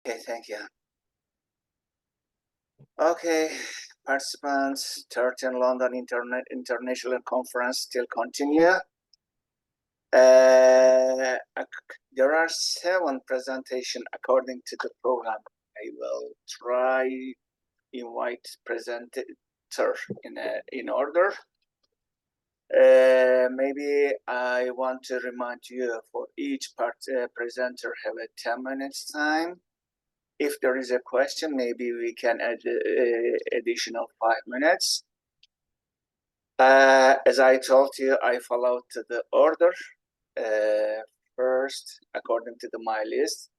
Okay, thank you. Okay, participants, 13 London International Conference still continue. There are 7 presentations according to the program. I will try invite presenter in order. Maybe I want to remind you for each presenter have a 10 minutes time. If there is a question, maybe we can add additional 5 minutes. As I told you, I followed the order. First, according to my list,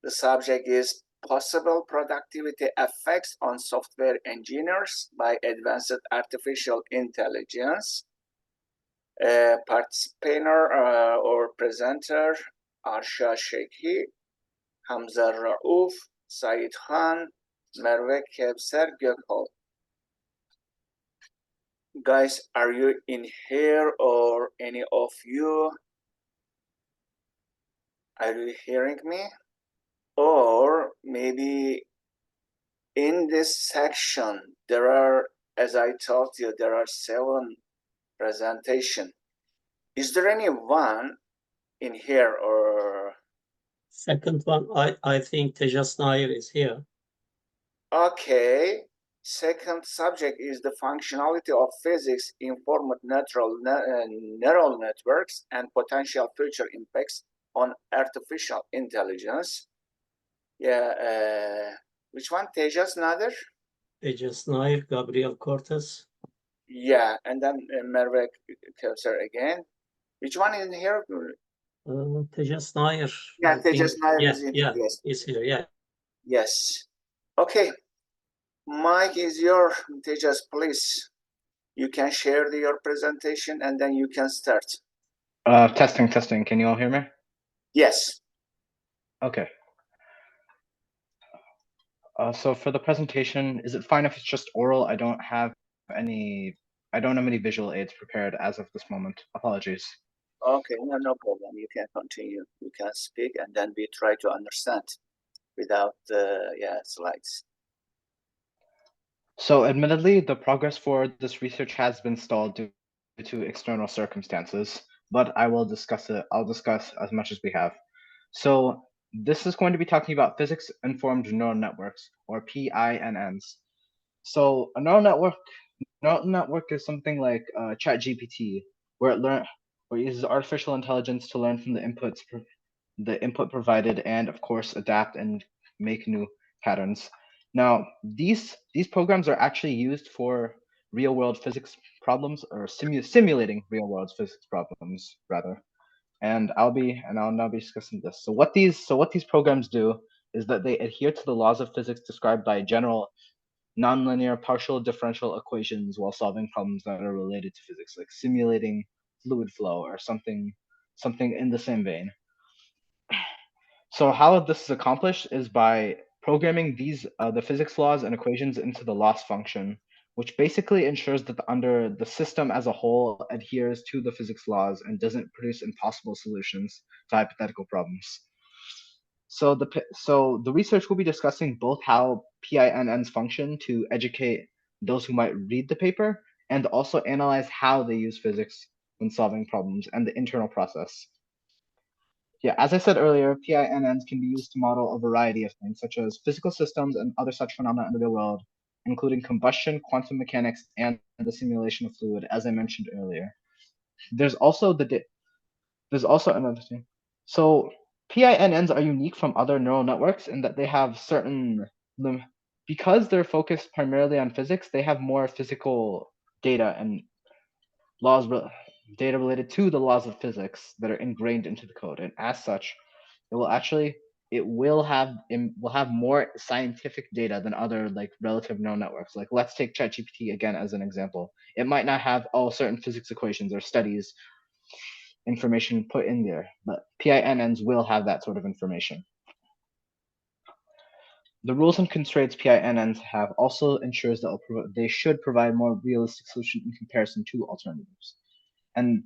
the subject is possible productivity effects on software engineers by advanced artificial intelligence. Participator or presenter, Arsha Sheikhi, Hamza Rauf, Said Khan, Merve Kevser Gökhol. Guys, are you in here or any of you? Are you hearing me? Or maybe in this section, there are, as I told you, there are 7 presentations. Is there any one in here or? Second one, I think Tejas Nair is here. Okay. Second subject is the functionality of physics informed neural networks and potential future impacts on artificial intelligence. Yeah, which one? Tejas Nader? Tejas Nair, Gabriel Cortez. Yeah, and then Merve Kevser again. Which one is in here? Tejas Nair. Yeah, Tejas Nair is in here. Yes. Is here, yeah. Yes. Okay. Mic is your, Tejas, please. You can share your presentation and then you can start. Testing. Can you all hear me? Yes. Okay. So for the presentation, is it fine if it's just oral? I don't have any visual aids prepared as of this moment. Apologies. Okay, no problem. You can continue. You can speak and then we try to understand without slides. So admittedly, the progress for this research has been stalled due to external circumstances, but I will discuss it. I'll discuss as much as we have. So this is going to be talking about physics-informed neural networks, or PINNs. So a neural network is something like ChatGPT, where it uses artificial intelligence to learn from the input provided, and of course adapt and make new patterns. Now, these programs are actually used for real-world physics problems, or simulating real-world physics problems rather. And I'll now be discussing this. So what these programs do is that they adhere to the laws of physics described by general nonlinear partial differential equations while solving problems that are related to physics, like simulating fluid flow or something in the same vein. So how this is accomplished is by programming the physics laws and equations into the loss function, which basically ensures that the system as a whole adheres to the physics laws and doesn't produce impossible solutions to hypothetical problems. So the research will be discussing both how PINNs function to educate those who might read the paper, and also analyze how they use physics when solving problems and the internal process. Yeah, as I said earlier, PINNs can be used to model a variety of things, such as physical systems and other such phenomena in the real world, including combustion, quantum mechanics, and the simulation of fluid, as I mentioned earlier. There's also another thing. So PINNs are unique from other neural networks in that they have because they're focused primarily on physics, they have more physical data and data related to the laws of physics that are ingrained into the code, and as such, it will have more scientific data than other relative neural networks. Like, let's take ChatGPT again as an example. It might not have all certain physics equations or studies information put in there, but PINNs will have that sort of information. The rules and constraints PINNs have also ensures that they should provide more realistic solution in comparison to alternatives. And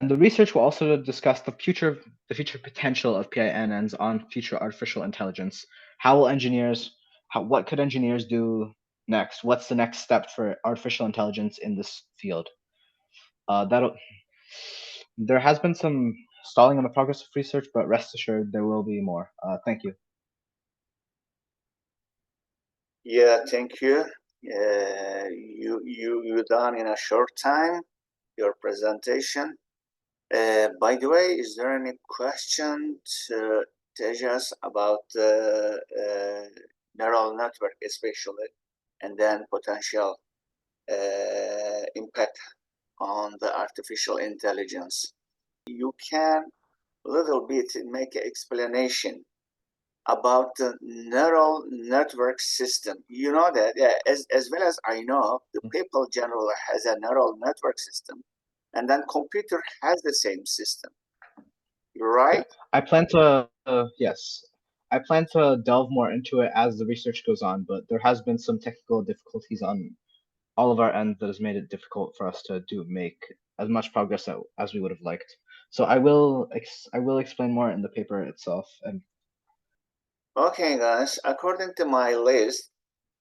the research will also discuss the future potential of PINNs on future artificial intelligence. What could engineers do next? What's the next step for artificial intelligence in this field? There has been some stalling on the progress of research, but rest assured there will be more. Thank you. Yeah, thank you. You done in a short time your presentation. By the way, is there any question to Tejas about neural network especially, and then potential impact on the artificial intelligence? You can a little bit make an explanation about the neural network system. You know that, yeah, as well as I know, the people generally has a neural network system, and then computer has the same system, right? I plan to, yes, I plan to delve more into it as the research goes on, but there has been some technical difficulties on all of our ends that has made it difficult for us to make as much progress as we would have liked. So I will explain more in the paper itself. And okay, guys, according to my list,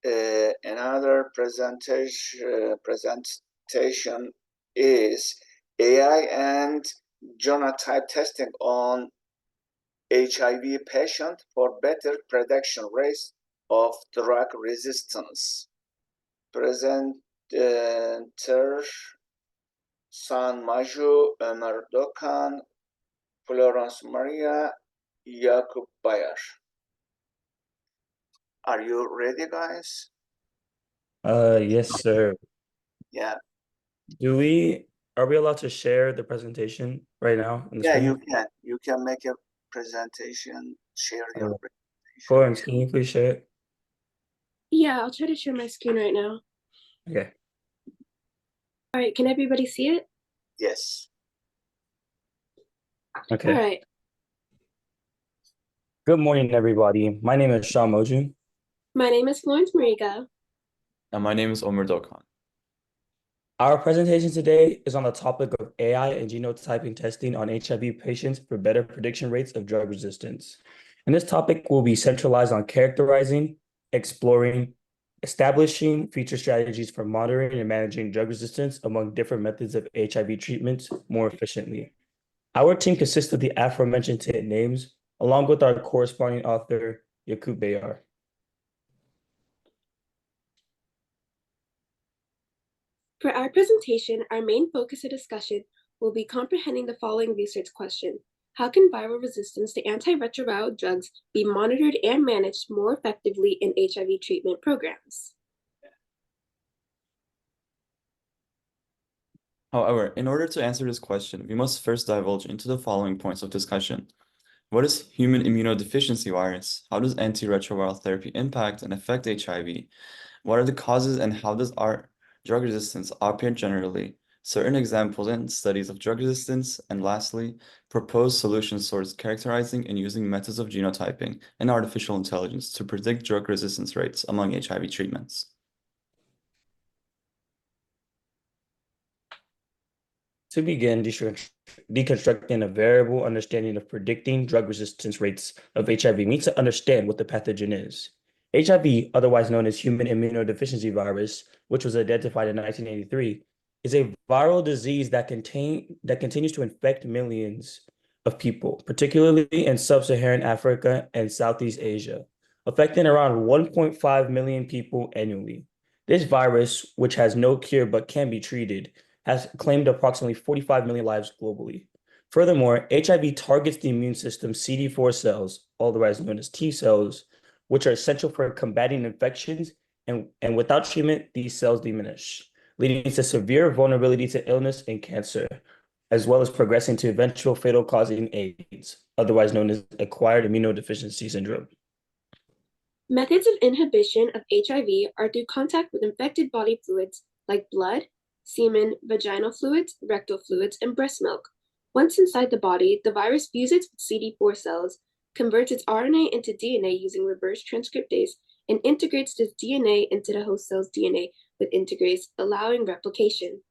another presentation is AI and genotype testing on HIV patient for better prediction rates of drug resistance. Presenter San Maju, Ömer Dokan, Florence Maria, Jakub Bayer. Are you ready, guys? Yes, sir. Yeah. Are we allowed to share the presentation right now on the Yeah, screen? you can. You can make a presentation, share your presentation. Florence, can you please share it? Yeah, I'll try to share my screen right now. Okay. All right, can everybody see it? Yes. Okay. All right. Good morning, everybody. My name is Sean Moju. My name is Florence Mariga. And my name is Omer Dokan. Our presentation today is on the topic of AI and genotyping testing on HIV patients for better prediction rates of drug resistance. And this topic will be centralized on characterizing, exploring, establishing future strategies for monitoring and managing drug resistance among different methods of HIV treatments more efficiently. Our team consists of the aforementioned 10 names, along with our corresponding author, Jakub Bayer. For our presentation, our main focus of discussion will be comprehending the following research question. How can viral resistance to antiretroviral drugs be monitored and managed more effectively in HIV treatment programs? However, in order to answer this question, we must first divulge into the following points of discussion. What is human immunodeficiency virus? How does antiretroviral therapy impact and affect HIV? What are the causes and how does our drug resistance appear generally? Certain examples and studies of drug resistance, and lastly, proposed solutions towards characterizing and using methods of genotyping and artificial intelligence to predict drug resistance rates among HIV treatments. To begin deconstructing a variable understanding of predicting drug resistance rates of HIV, we need to understand what the pathogen is. HIV, otherwise known as human immunodeficiency virus, which was identified in 1983, is a viral disease that continues to infect millions of people, particularly in sub-Saharan Africa and Southeast Asia, affecting around 1.5 million people annually. This virus, which has no cure but can be treated, has claimed approximately 45 million lives globally. Furthermore, HIV targets the immune system's CD4 cells, otherwise known as T cells, which are essential for combating infections, and without treatment, these cells diminish, leading to severe vulnerability to illness and cancer, as well as progressing to eventual fatal causing AIDS, otherwise known as acquired immunodeficiency syndrome. Methods of inhibition of HIV are through contact with infected body fluids like blood, semen, vaginal fluids, rectal fluids, and breast milk. Once inside the body, the virus fuses with CD4 cells, converts its RNA into DNA using reverse transcriptase, and integrates this DNA into the host cell's DNA with integrase, allowing replication.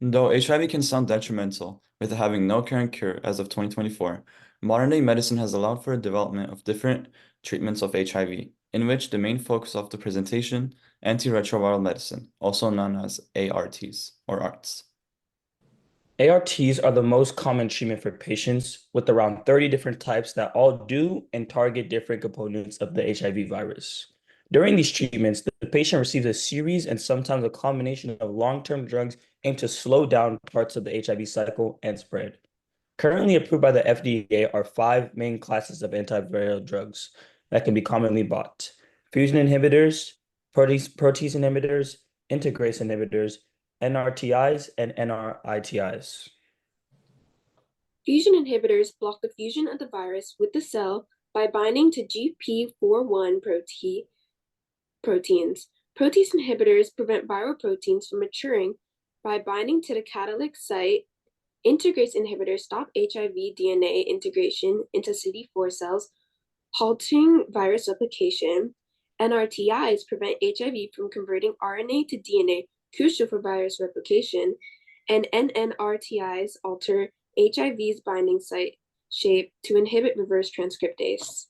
Though HIV can sound detrimental, with it having no current cure as of 2024, modern-day medicine has allowed for the development of different treatments of HIV, in which the main focus of the presentation, antiretroviral medicine, also known as ARTs or ARTs. ARTs are the most common treatment for patients with around 30 different types that all do and target different components of the HIV virus. During these treatments, the patient receives a series and sometimes a combination of long-term drugs aimed to slow down parts of the HIV cycle and spread. Currently approved by the FDA are 5 main classes of antiviral drugs that can be commonly bought: fusion inhibitors, protease inhibitors, integrase inhibitors, NRTIs, and NRITIs. Fusion inhibitors block the fusion of the virus with the cell by binding to GP41 proteins. Protease inhibitors prevent viral proteins from maturing by binding to the catalytic site. Integrase inhibitors stop HIV DNA integration into CD4 cells, halting virus replication. NRTIs prevent HIV from converting RNA to DNA, crucial for virus replication. And NNRTIs alter HIV's binding site shape to inhibit reverse transcriptase.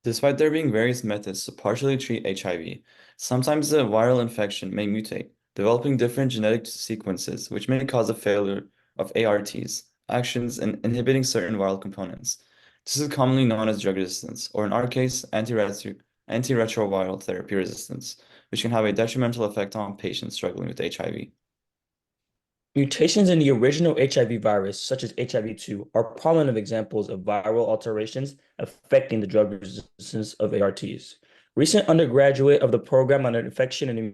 Despite there being various methods to partially treat HIV, sometimes the viral infection may mutate, developing different genetic sequences, which may cause a failure of ARTs, actions in inhibiting certain viral components. This is commonly known as drug resistance, or in our case, antiretroviral therapy resistance, which can have a detrimental effect on patients struggling with HIV. Mutations in the original HIV virus, such as HIV-2, are prominent examples of viral alterations affecting the drug resistance of ARTs. Recent undergraduate of the program on infection and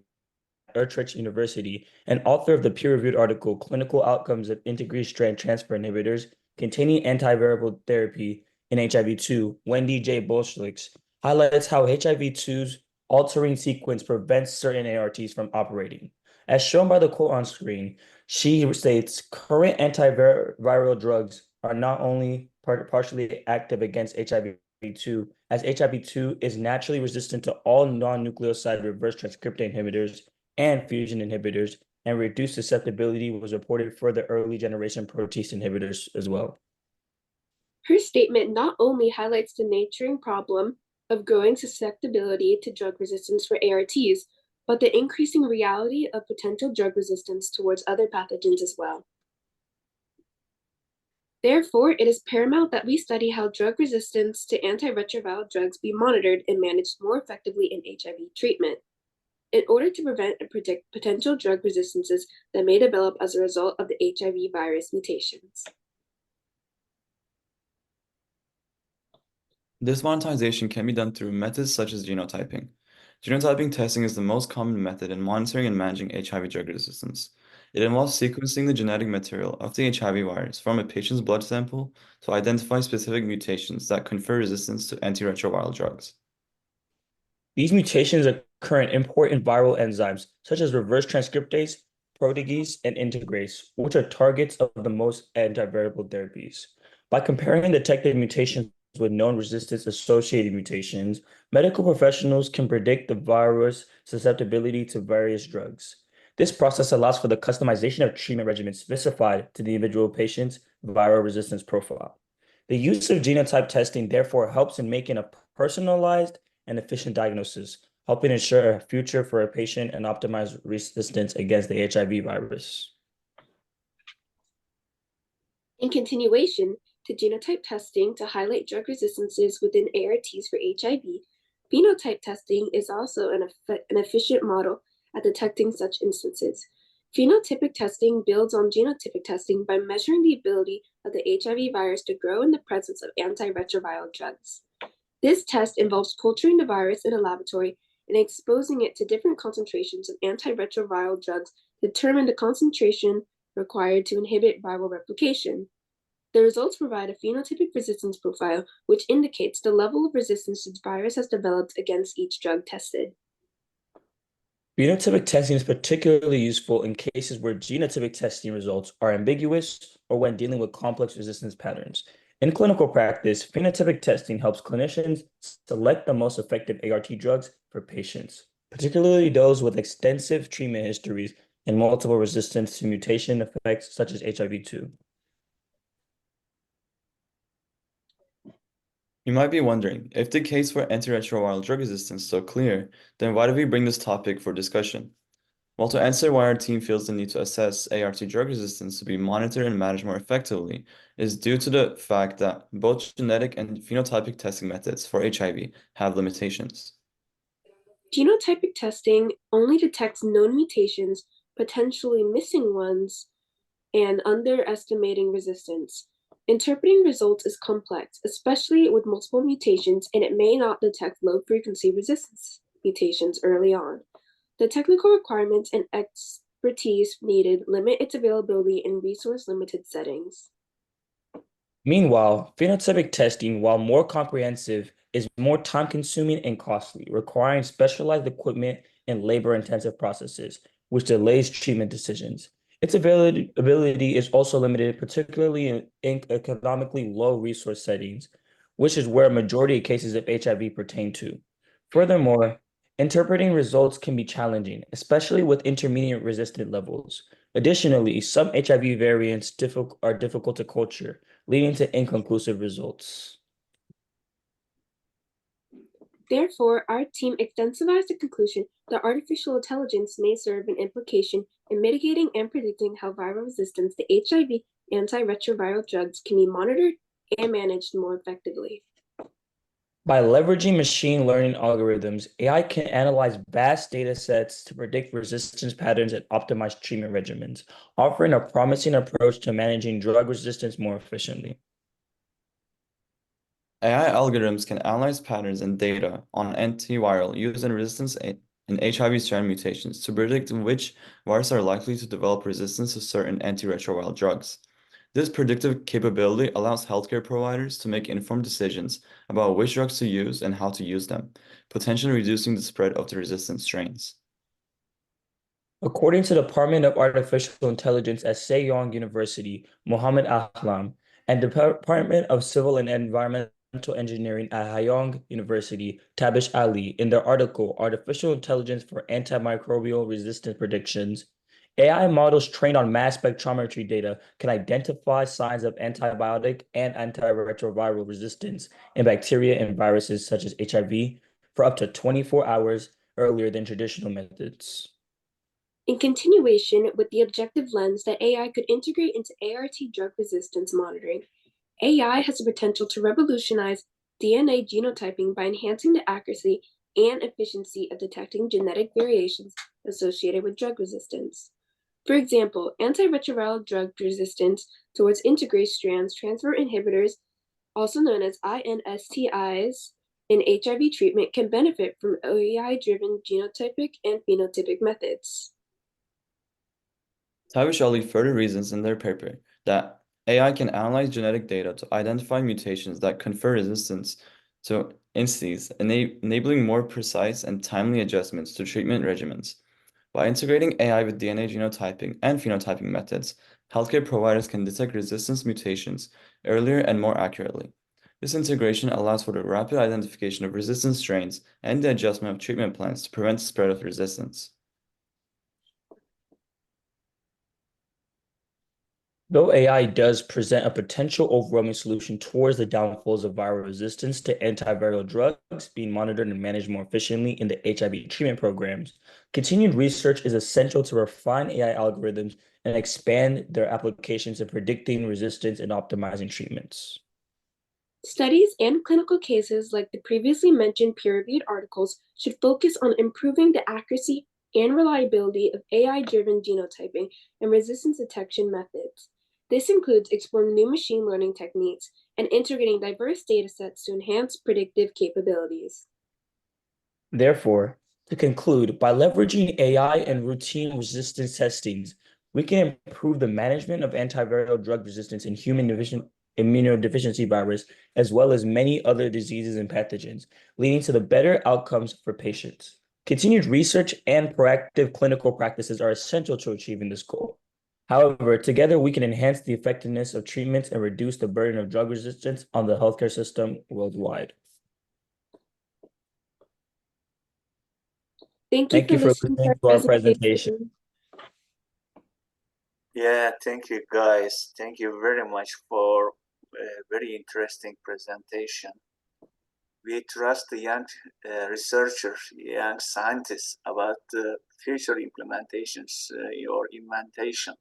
Utrecht University and author of the peer-reviewed article, Clinical Outcomes of Integrase Strand Transfer Inhibitors Containing Antiviral Therapy in HIV-2, Wendy J. Bolshlix, highlights how HIV-2's altering sequence prevents certain ARTs from operating. As shown by the quote on screen, she states, current antiviral drugs are not only partially active against HIV-2, as HIV-2 is naturally resistant to all non-nucleoside reverse transcriptase inhibitors and fusion inhibitors, and reduced susceptibility was reported for the early generation protease inhibitors as well. Her statement not only highlights the naturing problem of growing susceptibility to drug resistance for ARTs, but the increasing reality of potential drug resistance towards other pathogens as well. Therefore, it is paramount that we study how drug resistance to antiretroviral drugs be monitored and managed more effectively in HIV treatment, in order to prevent and predict potential drug resistances that may develop as a result of the HIV virus mutations. This monetization can be done through methods such as genotyping. Genotyping testing is the most common method in monitoring and managing HIV drug resistance. It involves sequencing the genetic material of the HIV virus from a patient's blood sample to identify specific mutations that confer resistance to antiretroviral drugs. These mutations occur in important viral enzymes, such as reverse transcriptase, protease, and integrase, which are targets of the most antiviral therapies. By comparing detected mutations with known resistance-associated mutations, medical professionals can predict the virus susceptibility to various drugs. This process allows for the customization of treatment regimens specified to the individual patient's viral resistance profile. The use of genotype testing therefore helps in making a personalized and efficient diagnosis, helping ensure a future for a patient and optimize resistance against the HIV virus. In continuation to genotype testing to highlight drug resistances within ARTs for HIV, phenotype testing is also an efficient model at detecting such instances. Phenotypic testing builds on genotypic testing by measuring the ability of the HIV virus to grow in the presence of antiretroviral drugs. This test involves culturing the virus in a laboratory and exposing it to different concentrations of antiretroviral drugs to determine the concentration required to inhibit viral replication. The results provide a phenotypic resistance profile, which indicates the level of resistance the virus has developed against each drug tested. Phenotypic testing is particularly useful in cases where genotypic testing results are ambiguous or when dealing with complex resistance patterns. In clinical practice, phenotypic testing helps clinicians select the most effective ART drugs for patients. particularly those with extensive treatment histories and multiple resistance to mutation effects such as HIV-2. You might be wondering, if the case for antiretroviral drug resistance is so clear, then why do we bring this topic for discussion? Well, to answer why our team feels the need to assess ART drug resistance to be monitored and managed more effectively is due to the fact that both genetic and phenotypic testing methods for HIV have limitations. Genotypic testing only detects known mutations, potentially missing ones, and underestimating resistance. Interpreting results is complex, especially with multiple mutations, and it may not detect low-frequency resistance mutations early on. The technical requirements and expertise needed limit its availability in resource-limited settings. Meanwhile, phenotypic testing, while more comprehensive, is more time-consuming and costly, requiring specialized equipment and labor-intensive processes, which delays treatment decisions. Its availability is also limited, particularly in economically low resource settings, which is where a majority of cases of HIV pertain to. Furthermore, interpreting results can be challenging, especially with intermediate resistant levels. Additionally, some HIV variants are difficult to culture, leading to inconclusive results. Therefore, our team extensivized the conclusion that artificial intelligence may serve an implication in mitigating and predicting how viral resistance to HIV antiretroviral drugs can be monitored and managed more effectively. By leveraging machine learning algorithms, AI can analyze vast data sets to predict resistance patterns and optimize treatment regimens, offering a promising approach to managing drug resistance more efficiently. AI algorithms can analyze patterns and data on antiviral use and resistance in HIV strand mutations to predict which viruses are likely to develop resistance to certain antiretroviral drugs. This predictive capability allows healthcare providers to make informed decisions about which drugs to use and how to use them, potentially reducing the spread of the resistant strains. According to the Department of Artificial Intelligence at Sejong University, Mohammed Ahlam, and Department of Civil and Environmental Engineering at Hayong University, Tabish Ali, in their article, Artificial Intelligence for Antimicrobial Resistance Predictions, AI models trained on mass spectrometry data can identify signs of antibiotic and antiretroviral resistance in bacteria and viruses such as HIV for up to 24 hours earlier than traditional methods. In continuation with the objective lens that AI could integrate into ART drug resistance monitoring, AI has the potential to revolutionize DNA genotyping by enhancing the accuracy and efficiency of detecting genetic variations associated with drug resistance. For example, antiretroviral drug resistance towards integrase strands transfer inhibitors, also known as INSTIs, in HIV treatment can benefit from AI-driven genotypic and phenotypic methods. Tabish Ali further reasons in their paper that AI can analyze genetic data to identify mutations that confer resistance to INSTIs, enabling more precise and timely adjustments to treatment regimens. By integrating AI with DNA genotyping and phenotyping methods, healthcare providers can detect resistance mutations earlier and more accurately. This integration allows for the rapid identification of resistant strains and the adjustment of treatment plans to prevent the spread of resistance. Though AI does present a potential overwhelming solution towards the downfalls of viral resistance to antiviral drugs being monitored and managed more efficiently in the HIV treatment programs, continued research is essential to refine AI algorithms and expand their applications in predicting resistance and optimizing treatments. Studies and clinical cases like the previously mentioned peer-reviewed articles should focus on improving the accuracy and reliability of AI-driven genotyping and resistance detection methods. This includes exploring new machine learning techniques and integrating diverse data sets to enhance predictive capabilities. Therefore, to conclude, by leveraging AI and routine resistance testings, we can improve the management of antiviral drug resistance in human immunodeficiency virus, as well as many other diseases and pathogens, leading to the better outcomes for patients. Continued research and proactive clinical practices are essential to achieving this goal. However, together we can enhance the effectiveness of treatments and reduce the burden of drug resistance on the healthcare system worldwide. Thank you for listening to our presentation. Yeah, thank you guys. Thank you very much for a very interesting presentation. We trust the young researchers, young scientists about the future implementations or inventation.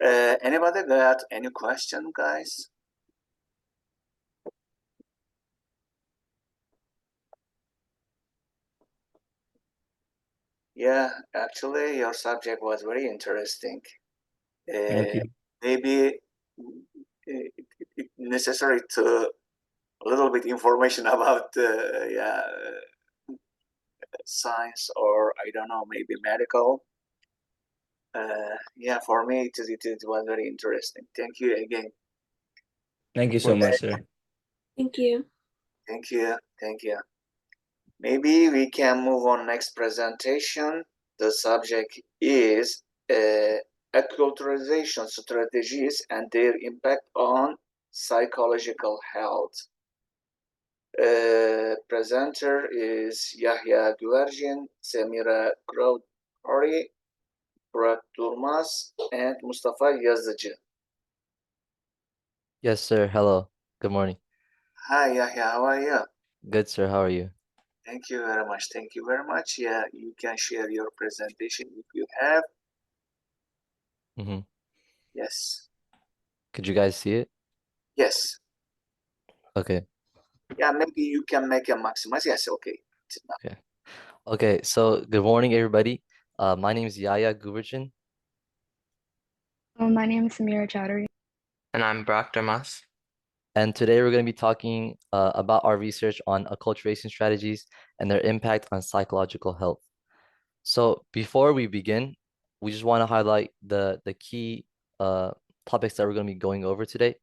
Anybody got any question, guys? Yeah, actually, your subject was very interesting. Thank you. Maybe it necessary to a little bit information about science, or I don't know, maybe medical. Yeah, for me it was very interesting. Thank you again. Thank you so much, sir. Thank you. Thank you. Thank you. Maybe we can move on next presentation. The subject is acculturation strategies and their impact on psychological health. Presenter is Yahya Güvercin, Semira Groudhari, Burak Durmaz, and Mustafa Yazıcı. Yes, sir. Hello. Good morning. Hi, Yahya. How are you? Good, sir. How are you? Thank you very much. Thank you very much. Yeah, you can share your presentation if you have. Mm-hmm. Yes. Could you guys see it? Yes. Okay. Yeah, maybe you can make a maximize. Yes, okay. Okay. Okay. So, good morning, everybody. My name is Yahya Güvercin. My name is Samira Chowdhury. And I'm Burak Durmaz. And today we're going to be talking about our research on acculturation strategies and their impact on psychological health. So before we begin, we just want to highlight the key topics that we're going to be going over today.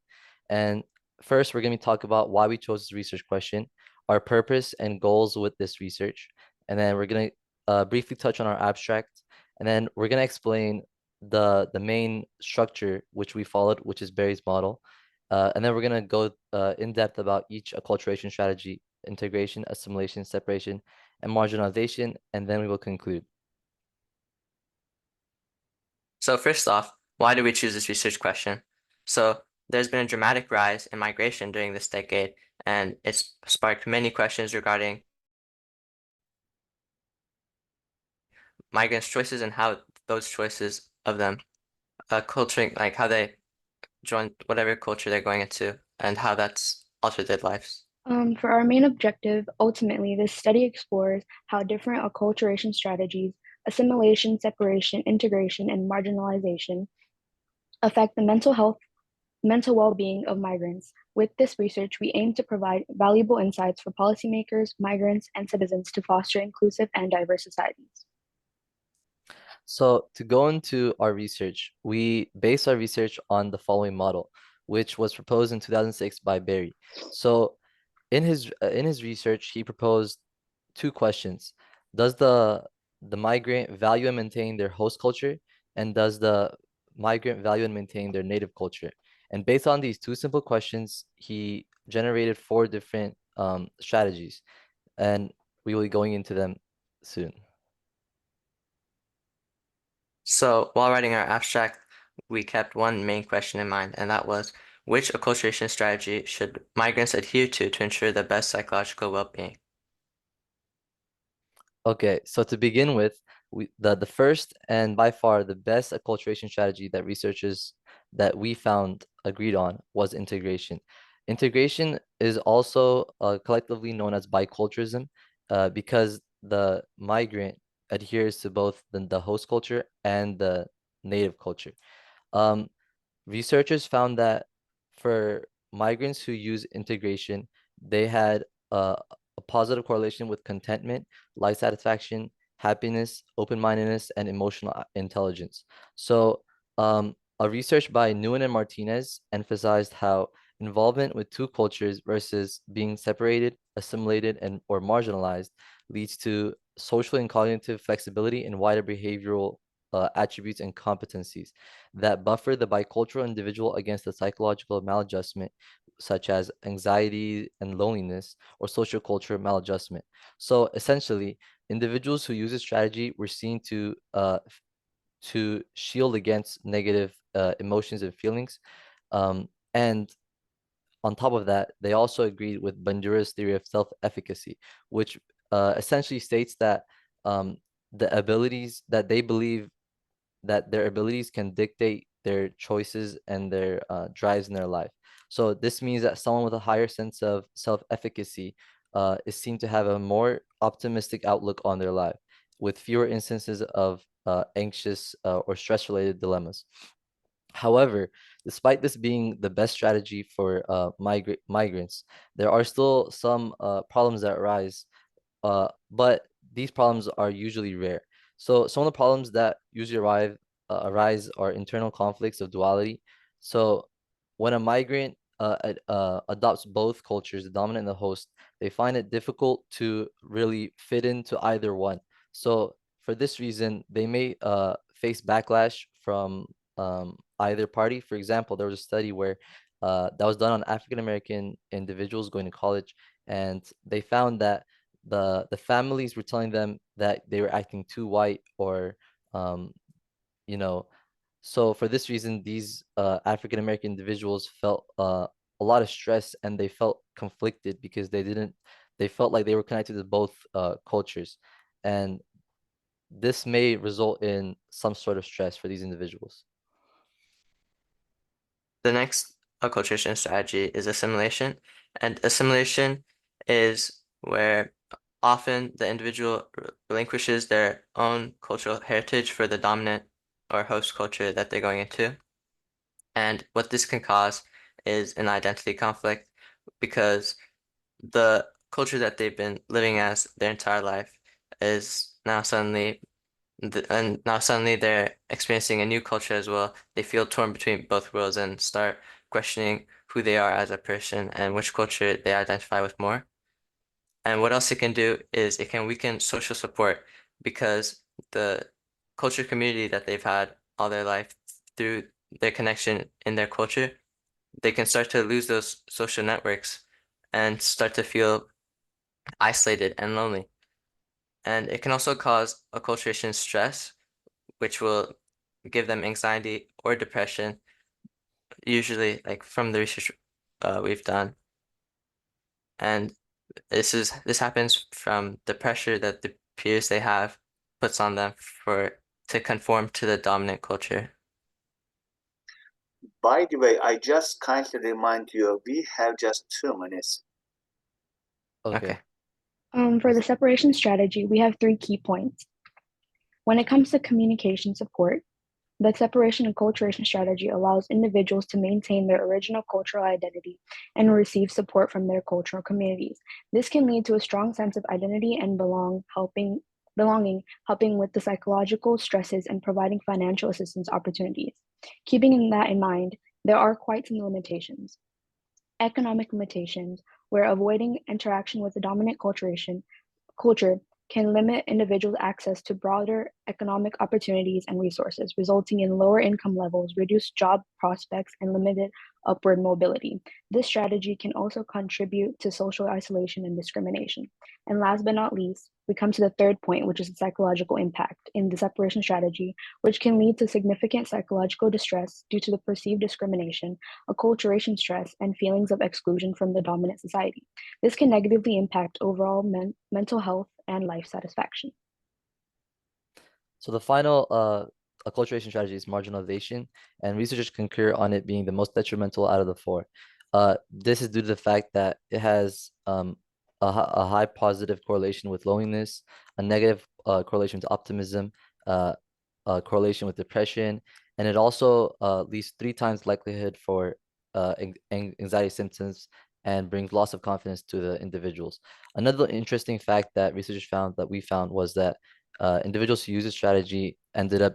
And first, we're going to talk about why we chose this research question, our purpose and goals with this research. And then we're going to briefly touch on our abstract. And then we're going to explain the main structure which we followed, which is Berry's model. And then we're going to go in depth about each acculturation strategy: integration, assimilation, separation, and marginalization, and then we will conclude. So first off, why did we choose this research question? So there's been a dramatic rise in migration during this decade, and it's sparked many questions regarding migrants' choices and how those choices of them culturing, like how they join whatever culture they're going into and how that's altered their lives. For our main objective, ultimately, this study explores how different acculturation strategies, assimilation, separation, integration, and marginalization affect the mental well-being of migrants. With this research, we aim to provide valuable insights for policymakers, migrants, and citizens to foster inclusive and diverse societies. So to go into our research, we base our research on the following model, which was proposed in 2006 by Berry. So in his research, he proposed two questions. Does the migrant value and maintain their host culture? And does the migrant value and maintain their native culture? And based on these two simple questions, he generated 4 different strategies. And we will be going into them soon. So while writing our abstract, we kept one main question in mind, and that was, which acculturation strategy should migrants adhere to ensure the best psychological well-being? Okay, so to begin with, the first and by far the best acculturation strategy that researchers that we found agreed on was integration. Integration is also collectively known as biculturalism because the migrant adheres to both the host culture and the native culture. Researchers found that for migrants who use integration, they had a positive correlation with contentment, life satisfaction, happiness, open-mindedness, and emotional intelligence. So a research by Nguyen and Martinez emphasized how involvement with two cultures versus being separated, assimilated, and or marginalized leads to social and cognitive flexibility and wider behavioral attributes and competencies that buffer the bicultural individual against the psychological maladjustment, such as anxiety and loneliness or social culture maladjustment. So essentially, individuals who use this strategy were seen to shield against negative emotions and feelings. And on top of that, they also agreed with Bandura's theory of self-efficacy, which essentially states that the abilities that they believe that their abilities can dictate their choices and their drives in their life. So this means that someone with a higher sense of self-efficacy is seen to have a more optimistic outlook on their life, with fewer instances of anxious or stress-related dilemmas. However, despite this being the best strategy for migrants, there are still some problems that arise, but these problems are usually rare. So some of the problems that usually arise are internal conflicts of duality. So when a migrant adopts both cultures, the dominant and the host, they find it difficult to really fit into either one. So for this reason, they may face backlash from either party. For example, there was a study where that was done on African American individuals going to college, and they found that the families were telling them that they were acting too white, or you know, so for this reason, these African American individuals felt a lot of stress, and they felt conflicted because they felt like they were connected to both cultures, and this may result in some sort of stress for these individuals. The next acculturation strategy is assimilation, and assimilation is where often the individual relinquishes their own cultural heritage for the dominant or host culture that they're going into. And what this can cause is an identity conflict, because the culture that they've been living as their entire life is now suddenly they're experiencing a new culture as well. They feel torn between both worlds and start questioning who they are as a person and which culture they identify with more. And what else it can do is it can weaken social support, because the culture community that they've had all their life through their connection in their culture, they can start to lose those social networks and start to feel isolated and lonely. And it can also cause acculturation stress, which will give them anxiety or depression, usually like from the research we've done. And this happens from the pressure that the peers they have puts on them to conform to the dominant culture. By the way, I just kindly remind you, we have just 2 minutes. Okay. For the separation strategy, we have 3 key points. When it comes to communication support, the separation acculturation strategy allows individuals to maintain their original cultural identity and receive support from their cultural communities. This can lead to a strong sense of identity and belonging, helping with the psychological stresses and providing financial assistance opportunities. Keeping that in mind, there are quite some limitations. Economic limitations, where avoiding interaction with the dominant culture can limit individuals' access to broader economic opportunities and resources, resulting in lower income levels, reduced job prospects, and limited upward mobility. This strategy can also contribute to social isolation and discrimination. And last but not least, we come to the third point, which is the psychological impact in the separation strategy, which can lead to significant psychological distress due to the perceived discrimination, acculturation stress, and feelings of exclusion from the dominant society. This can negatively impact overall mental health and life satisfaction. So the final acculturation strategy is marginalization, and researchers concur on it being the most detrimental out of the 4. This is due to the fact that it has a high positive correlation with loneliness, a negative correlation to optimism, a correlation with depression, and it also leads 3 times likelihood for anxiety symptoms and brings loss of confidence to the individuals. Another interesting fact that researchers found, that we found, was that individuals who use this strategy ended up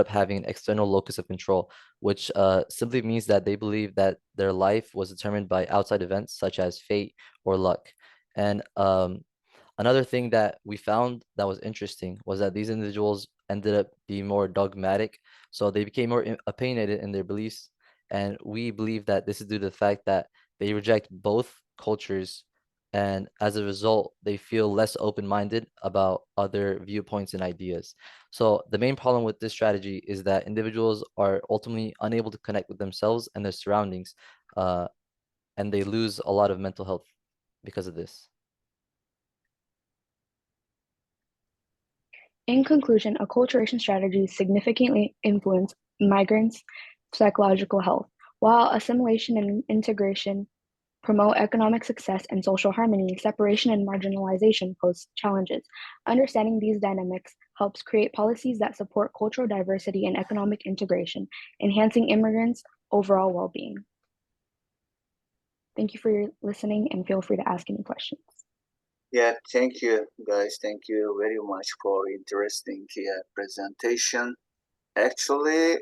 having an external locus of control, which simply means that they believe that their life was determined by outside events such as fate or luck. And another thing that we found that was interesting was that these individuals ended up being more dogmatic, so they became more opinionated in their beliefs. And we believe that this is due to the fact that they reject both cultures And as a result, they feel less open-minded about other viewpoints and ideas. So the main problem with this strategy is that individuals are ultimately unable to connect with themselves and their surroundings, and they lose a lot of mental health because of this. In conclusion, acculturation strategies significantly influence migrants' psychological health, while assimilation and integration promote economic success and social harmony. Separation and marginalization pose challenges. Understanding these dynamics helps create policies that support cultural diversity and economic integration, enhancing immigrants' overall well-being. Thank you for your listening, and feel free to ask any questions. Yeah, thank you, guys. Thank you very much for interesting presentation. Actually,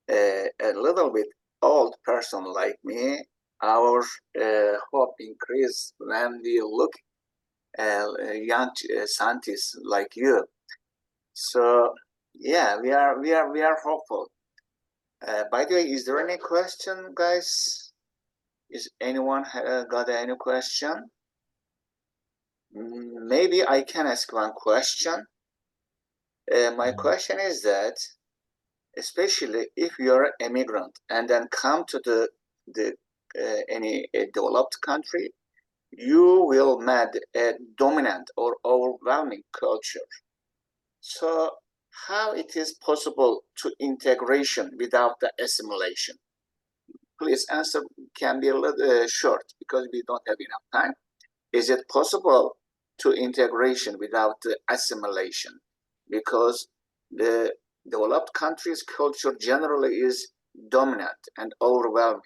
a little bit old person like me, our hope increase when we look at young scientists like you. So yeah, we are hopeful. By the way, is there any question, guys? Is anyone got any question? Maybe I can ask one question. My question is that, especially if you're an immigrant and then come to any developed country, you will meet a dominant or overwhelming culture. So how it is possible to integration without the assimilation? Please answer can be a little short because we don't have enough time. Is it possible to integration without the assimilation? Because the developed countries' culture generally is dominant and overwhelming.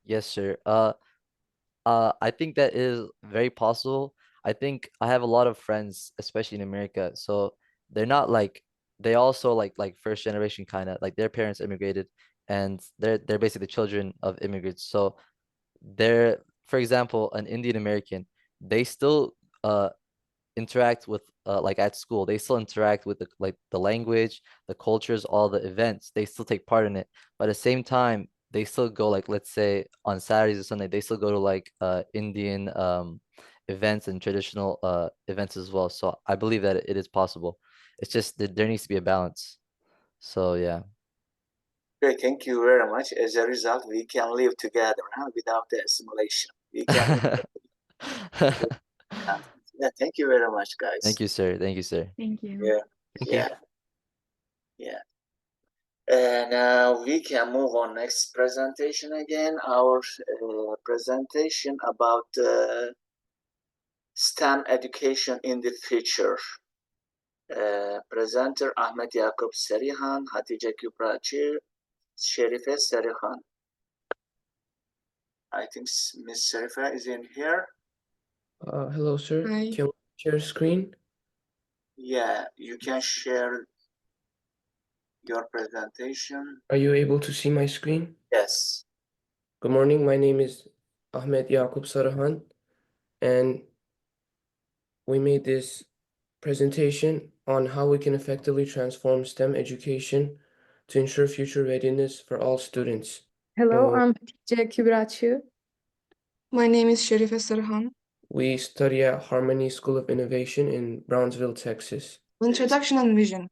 Yes, sir. I think that is very possible. I think I have a lot of friends, especially in America. So they're not like they also like first generation kind of like their parents immigrated and they're basically the children of immigrants. So they're, for example, an Indian American, they still interact with like at school, they still interact with the language, the cultures, all the events, they still take part in it. But at the same time, they still go like, let's say on Saturdays or Sunday, they still go to like Indian events and traditional events as well. So I believe that it is possible. It's just that there needs to be a balance. So yeah. Okay, thank you very much. As a result, we can live together without the assimilation. We can. Yeah, thank you very much, guys. Thank you, sir. Thank you, sir. Thank you. Yeah, Thank you. yeah. And now we can move on next presentation again. Our presentation about STEM education in the future. Presenter Ahmet Yakup Serihan, Hatice Kübraçı, Şerife Serihan. I think Miss Sherifa is in here. Hello, sir. Hi. Can we share screen? Yeah, you can share your presentation. Are you able to see my screen? Yes. Good morning. My name is Ahmet Yakup Sarıhan, and we made this presentation on how we can effectively transform STEM education to ensure future readiness for all students. Hello, So- I'm Hatice Kübraçı. My name is Şerife Sarıhan. We study at Harmony School of Innovation in Brownsville, Texas. Introduction and vision.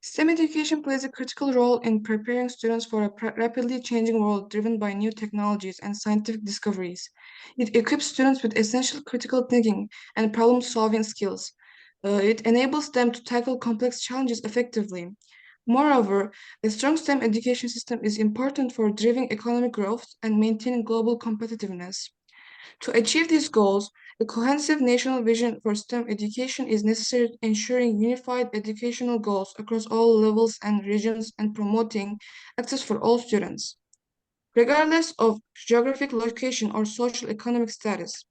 STEM education plays a critical role in preparing students for a rapidly changing world driven by new technologies and scientific discoveries. It equips students with essential critical thinking and problem-solving skills. It enables them to tackle complex challenges effectively. Moreover, a strong STEM education system is important for driving economic growth and maintaining global competitiveness. To achieve these goals, a cohesive national vision for STEM education is necessary, ensuring unified educational goals across all levels and regions and promoting access for all students, regardless of geographic location or social economic status.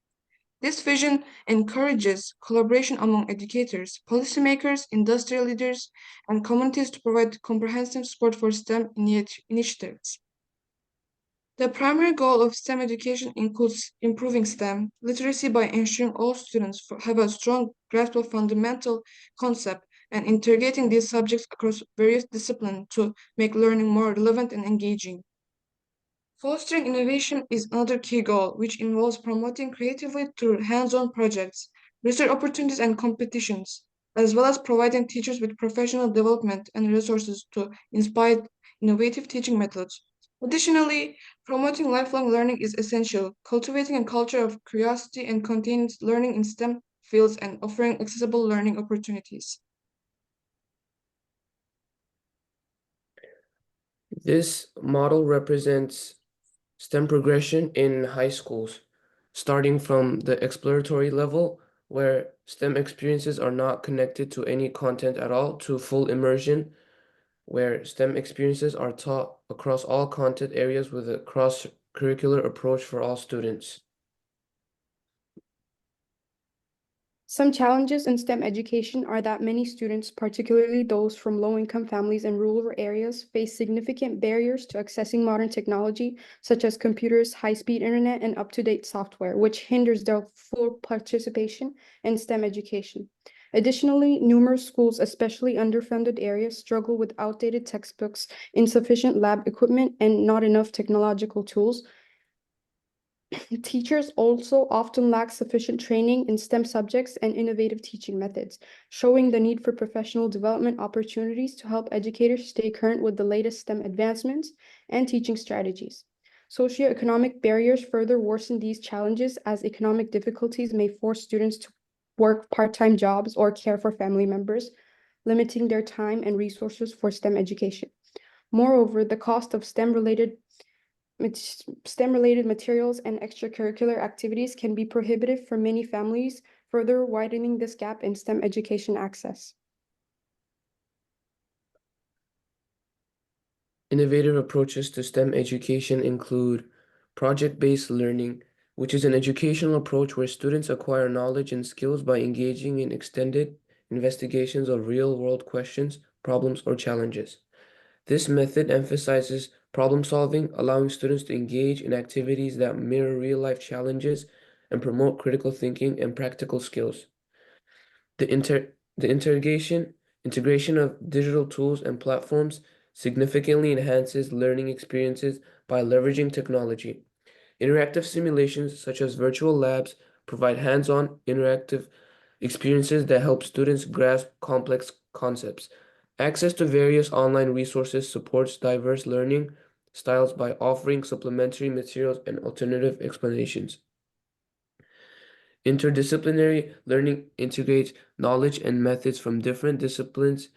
This vision encourages collaboration among educators, policymakers, industrial leaders, and communities to provide comprehensive support for STEM initiatives. The primary goal of STEM education includes improving STEM literacy by ensuring all students have a strong grasp of fundamental concepts and integrating these subjects across various disciplines to make learning more relevant and engaging. Fostering innovation is another key goal, which involves promoting creativity through hands-on projects, research opportunities, and competitions, as well as providing teachers with professional development and resources to inspire innovative teaching methods. Additionally, promoting lifelong learning is essential, cultivating a culture of curiosity and continuous learning in STEM fields and offering accessible learning opportunities. This model represents STEM progression in high schools, starting from the exploratory level, where STEM experiences are not connected to any content at all, to full immersion, where STEM experiences are taught across all content areas with a cross-curricular approach for all students. Some challenges in STEM education are that many students, particularly those from low-income families and rural areas, face significant barriers to accessing modern technology, such as computers, high-speed internet, and up-to-date software, which hinders their full participation in STEM education. Additionally, numerous schools, especially underfunded areas, struggle with outdated textbooks, insufficient lab equipment, and not enough technological tools. Teachers also often lack sufficient training in STEM subjects and innovative teaching methods, showing the need for professional development opportunities to help educators stay current with the latest STEM advancements and teaching strategies. Socioeconomic barriers further worsen these challenges, as economic difficulties may force students to work part-time jobs or care for family members, limiting their time and resources for STEM education. Moreover, the cost of STEM-related materials and extracurricular activities can be prohibitive for many families, further widening this gap in STEM education access. Innovative approaches to STEM education include project-based learning, which is an educational approach where students acquire knowledge and skills by engaging in extended investigations of real-world questions, problems, or challenges. This method emphasizes problem solving, allowing students to engage in activities that mirror real-life challenges and promote critical thinking and practical skills. The integration of digital tools and platforms significantly enhances learning experiences by leveraging technology. Interactive simulations such as virtual labs provide hands-on interactive experiences that help students grasp complex concepts. Access to various online resources supports diverse learning styles by offering supplementary materials and alternative explanations. Interdisciplinary learning integrates knowledge and methods from different disciplines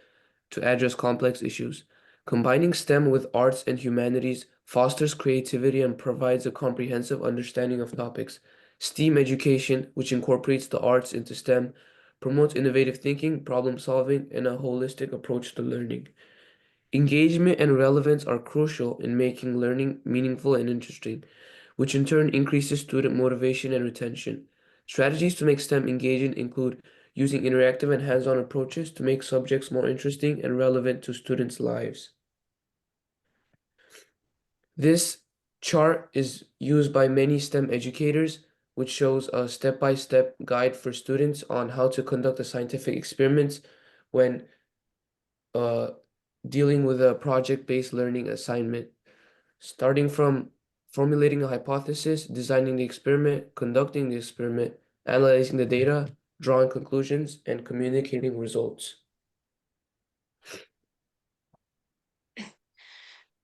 to address complex issues. Combining STEM with arts and humanities fosters creativity and provides a comprehensive understanding of topics. STEAM education, which incorporates the arts into STEM, promotes innovative thinking, problem solving, and a holistic approach to learning. Engagement and relevance are crucial in making learning meaningful and interesting, which in turn increases student motivation and retention. Strategies to make STEM engaging include using interactive and hands-on approaches to make subjects more interesting and relevant to students' lives. This chart is used by many STEM educators, which shows a step-by-step guide for students on how to conduct a scientific experiments when dealing with a project-based learning assignment, starting from formulating a hypothesis, designing the experiment, conducting the experiment, analyzing the data, drawing conclusions, and communicating results.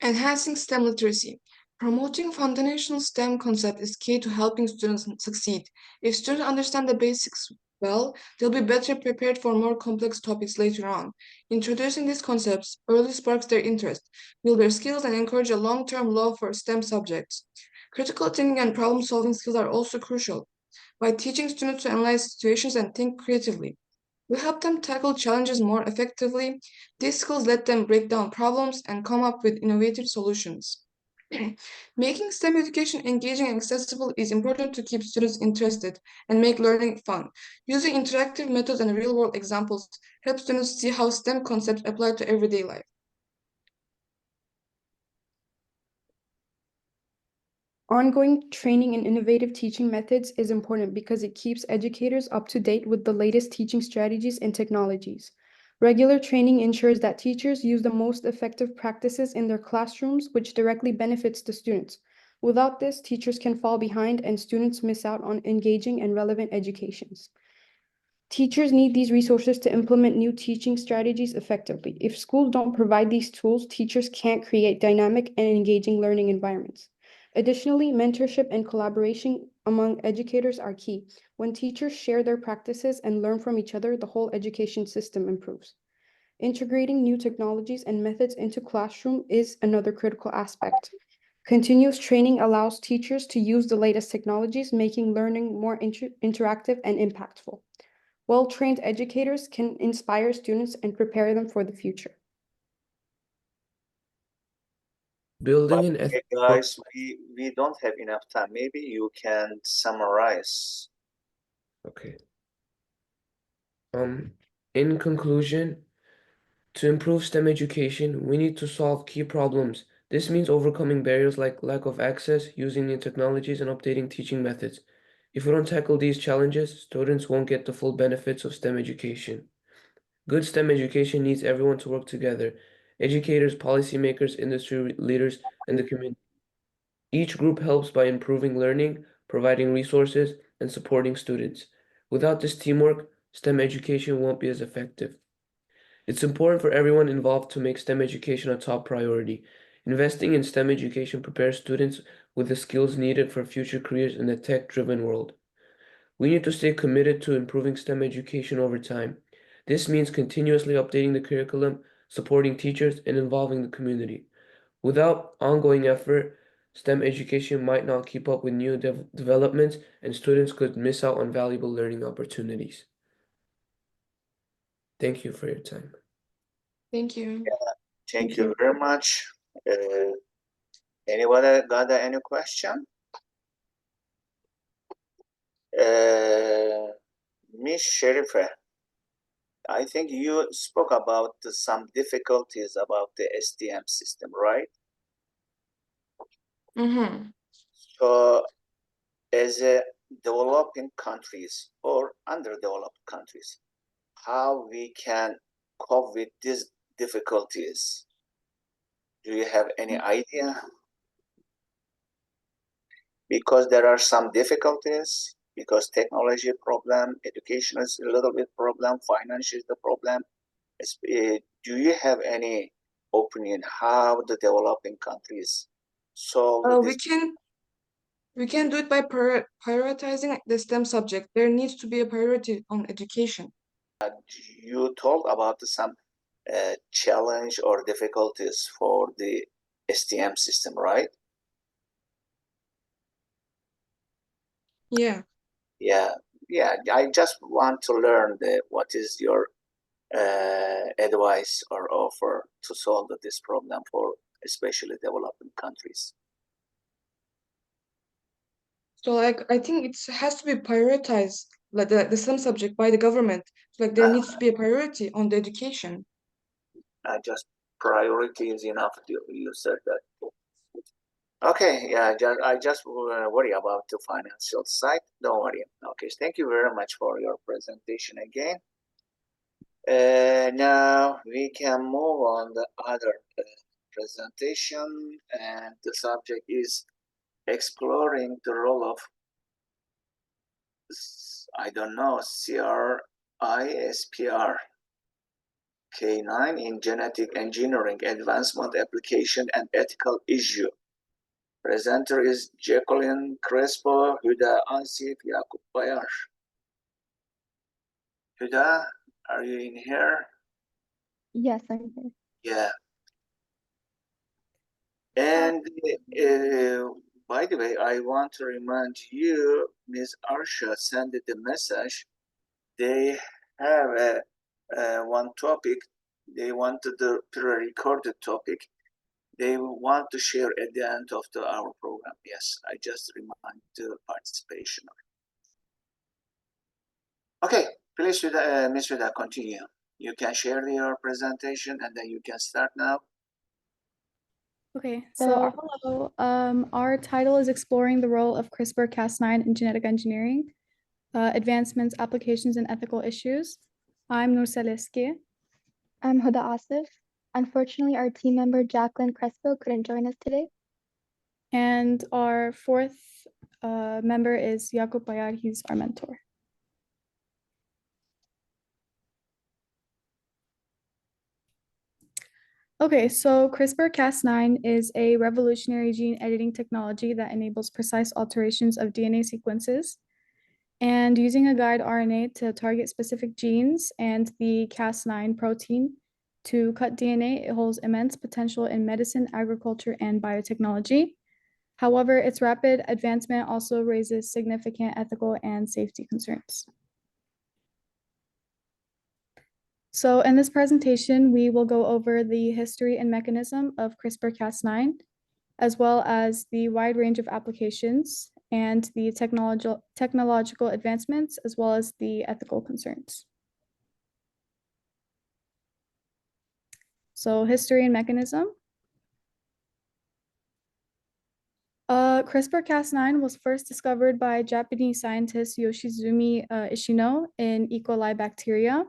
Enhancing STEM literacy. Promoting foundational STEM concept is key to helping students succeed. If students understand the basics well, they'll be better prepared for more complex topics later on. Introducing these concepts early sparks their interest, build their skills, and encourage a long-term love for STEM subjects. Critical thinking and problem-solving skills are also crucial. By teaching students to analyze situations and think creatively, we help them tackle challenges more effectively. These skills let them break down problems and come up with innovative solutions. Making STEM education engaging and accessible is important to keep students interested and make learning fun. Using interactive methods and real-world examples helps students see how STEM concepts apply to everyday life. Ongoing training in innovative teaching methods is important because it keeps educators up to date with the latest teaching strategies and technologies. Regular training ensures that teachers use the most effective practices in their classrooms, which directly benefits the students. Without this, teachers can fall behind and students miss out on engaging and relevant educations. Teachers need these resources to implement new teaching strategies effectively. If schools don't provide these tools, teachers can't create dynamic and engaging learning environments. Additionally, mentorship and collaboration among educators are key. When teachers share their practices and learn from each other, the whole education system improves. Integrating new technologies and methods into classroom is another critical aspect. Continuous training allows teachers to use the latest technologies, making learning more interactive and impactful. Well-trained educators can inspire students and prepare them for the future. Building an Okay, guys, we don't have enough time. Maybe you can summarize. Okay. In conclusion, to improve STEM education, we need to solve key problems. This means overcoming barriers like lack of access, using new technologies, and updating teaching methods. If we don't tackle these challenges, students won't get the full benefits of STEM education. Good STEM education needs everyone to work together: educators, policymakers, industry leaders, and the community. Each group helps by improving learning, providing resources, and supporting students. Without this teamwork, STEM education won't be as effective. It's important for everyone involved to make STEM education a top priority. Investing in STEM education prepares students with the skills needed for future careers in a tech-driven world. We need to stay committed to improving STEM education over time. This means continuously updating the curriculum, supporting teachers, and involving the community. Without ongoing effort, STEM education might not keep up with new developments, and students could miss out on valuable learning opportunities. Thank you for your time. Thank you. Thank you very much. Anybody got any question? Miss Sherifa, I think you spoke about some difficulties about the STM system, right? Mm-hmm. So as a developing countries or underdeveloped countries, how we can cope with these difficulties? Do you have any idea? Because there are some difficulties, because technology problem, education is a little bit problem, finance is the problem. Do you have any opinion how the developing countries solve this? We can do it by prioritizing the STEM subject. There needs to be a priority on education. You told about some challenge or difficulties for the STM system, right? Yeah. Yeah. I just want to learn what is your advice or offer to solve this problem for especially developing countries. So like I think it has to be prioritized, like the STEM subject by the government. Like there needs to be a priority on the education. Just priority is enough. You said that. Okay, yeah, I just worry about the financial side. Don't worry. Okay, thank you very much for your presentation again. Now we can move on the other presentation, and the subject is exploring the role of, I don't know, CRISPR K9 in genetic engineering, advancement, application, and ethical issue. Presenter is Jacqueline Crespo, Huda Ansip, Yakup Bayar. Huda, are you in here? Yes, I'm here. Yeah. And by the way, I want to remind you, Ms. Arsha sent the message. They have one topic. They wanted the pre-recorded topic. They want to share at the end of our program. Yes, I just remind the participation. Okay, please, Ms. Huda, continue. You can share your presentation and then you can start now. Okay, so hello. Our title is Exploring the Role of CRISPR-Cas9 in Genetic Engineering, Advancements, Applications, and Ethical Issues. I'm Nursel Eski. I'm Huda Asif. Unfortunately, our team member Jacqueline Crespo couldn't join us today. And our fourth member is Jakub Bayar. He's our mentor. Okay, so CRISPR-Cas9 is a revolutionary gene editing technology that enables precise alterations of DNA sequences. And using a guide RNA to target specific genes and the Cas9 protein to cut DNA, it holds immense potential in medicine, agriculture, and biotechnology. However, its rapid advancement also raises significant ethical and safety concerns. So in this presentation, we will go over the history and mechanism of CRISPR-Cas9, as well as the wide range of applications and the technological advancements, as well as the ethical concerns. So history and mechanism. CRISPR-Cas9 was first discovered by Japanese scientist Yoshizumi Ishino in E. coli bacteria.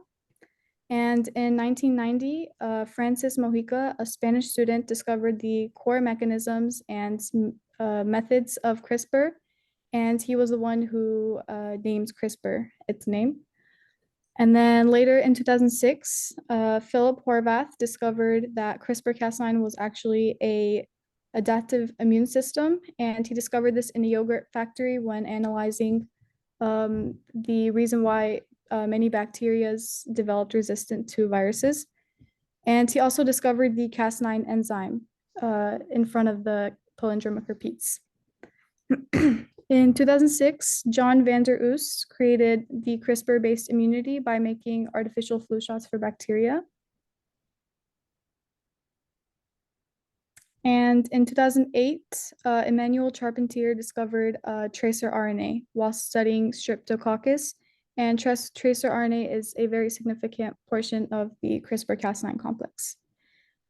And in 1990, Francis Mojica, a Spanish student, discovered the core mechanisms and methods of CRISPR, and he was the one who named CRISPR its name. And then later in 2006, Philip Horvath discovered that CRISPR-Cas9 was actually an adaptive immune system, and he discovered this in a yogurt factory when analyzing the reason why many bacteria developed resistant to viruses. And he also discovered the Cas9 enzyme in front of the palindromic repeats. In 2006, John van der Oos created the CRISPR-based immunity by making artificial flu shots for bacteria. And in 2008, Emmanuel Charpentier discovered tracer RNA while studying Streptococcus. And tracer RNA is a very significant portion of the CRISPR-Cas9 complex.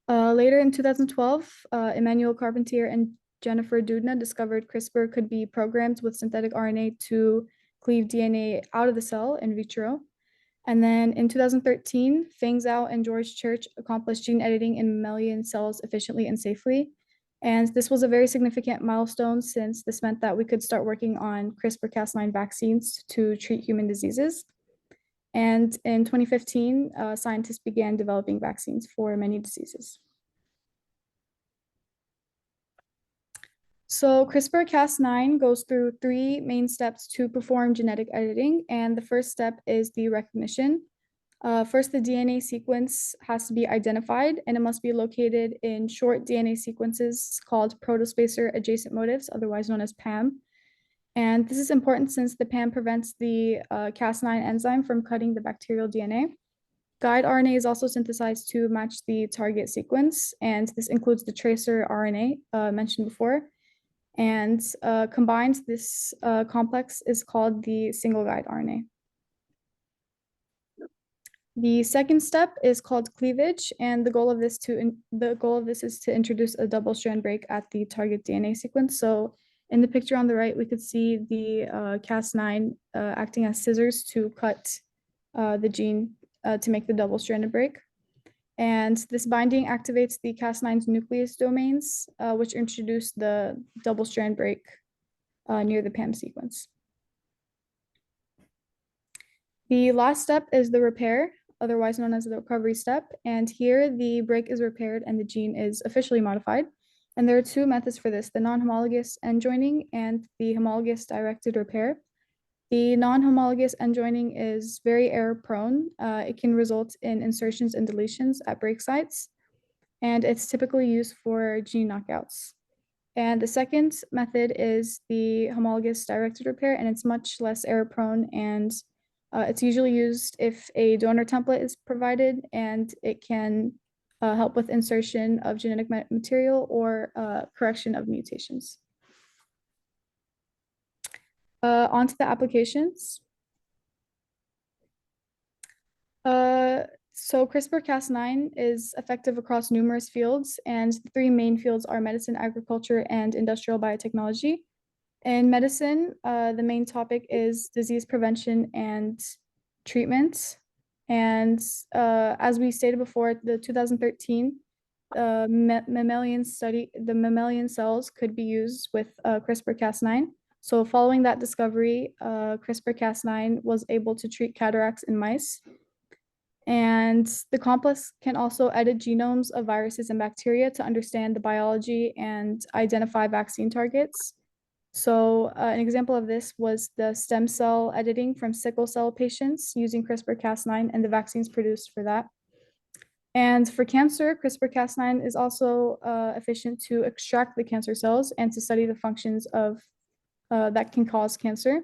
Later in 2012, Emmanuel Charpentier and Jennifer Doudna discovered CRISPR could be programmed with synthetic RNA to cleave DNA out of the cell in vitro. And then in 2013, Feng Zhao and George Church accomplished gene editing in mammalian cells efficiently and safely. And this was a very significant milestone since this meant that we could start working on CRISPR-Cas9 vaccines to treat human diseases. And in 2015, scientists began developing vaccines for many diseases. So CRISPR-Cas9 goes through three main steps to perform genetic editing. And the first step is the recognition. First, the DNA sequence has to be identified, and it must be located in short DNA sequences called protospacer adjacent motifs, otherwise known as PAM. And this is important since the PAM prevents the Cas9 enzyme from cutting the bacterial DNA. Guide RNA is also synthesized to match the target sequence, and this includes the tracer RNA mentioned before. And combined, this complex is called the single guide RNA. The second step is called cleavage, and the goal of this is to introduce a double strand break at the target DNA sequence. So in the picture on the right, we could see the Cas9 acting as scissors to cut the gene to make the double stranded break. And this binding activates the Cas9's nucleus domains, which introduce the double strand break near the PAM sequence. The last step is the repair, otherwise known as the recovery step. And here the break is repaired and the gene is officially modified. And there are two methods for this, the non-homologous end joining and the homologous directed repair. The non-homologous end joining is very error prone. It can result in insertions and deletions at break sites, and it's typically used for gene knockouts. And the second method is the homologous directed repair, and it's much less error prone, and it's usually used if a donor template is provided, and it can help with insertion of genetic material or correction of mutations. Onto the applications. So CRISPR-Cas9 is effective across numerous fields, and the three main fields are medicine, agriculture, and industrial biotechnology. In medicine, the main topic is disease prevention and treatment. And as we stated before, the 2013 mammalian cells could be used with CRISPR-Cas9. So following that discovery, CRISPR-Cas9 was able to treat cataracts in mice. And the complex can also edit genomes of viruses and bacteria to understand the biology and identify vaccine targets. So an example of this was the stem cell editing from sickle cell patients using CRISPR-Cas9 and the vaccines produced for that. And for cancer, CRISPR-Cas9 is also efficient to extract the cancer cells and to study the functions of that can cause cancer.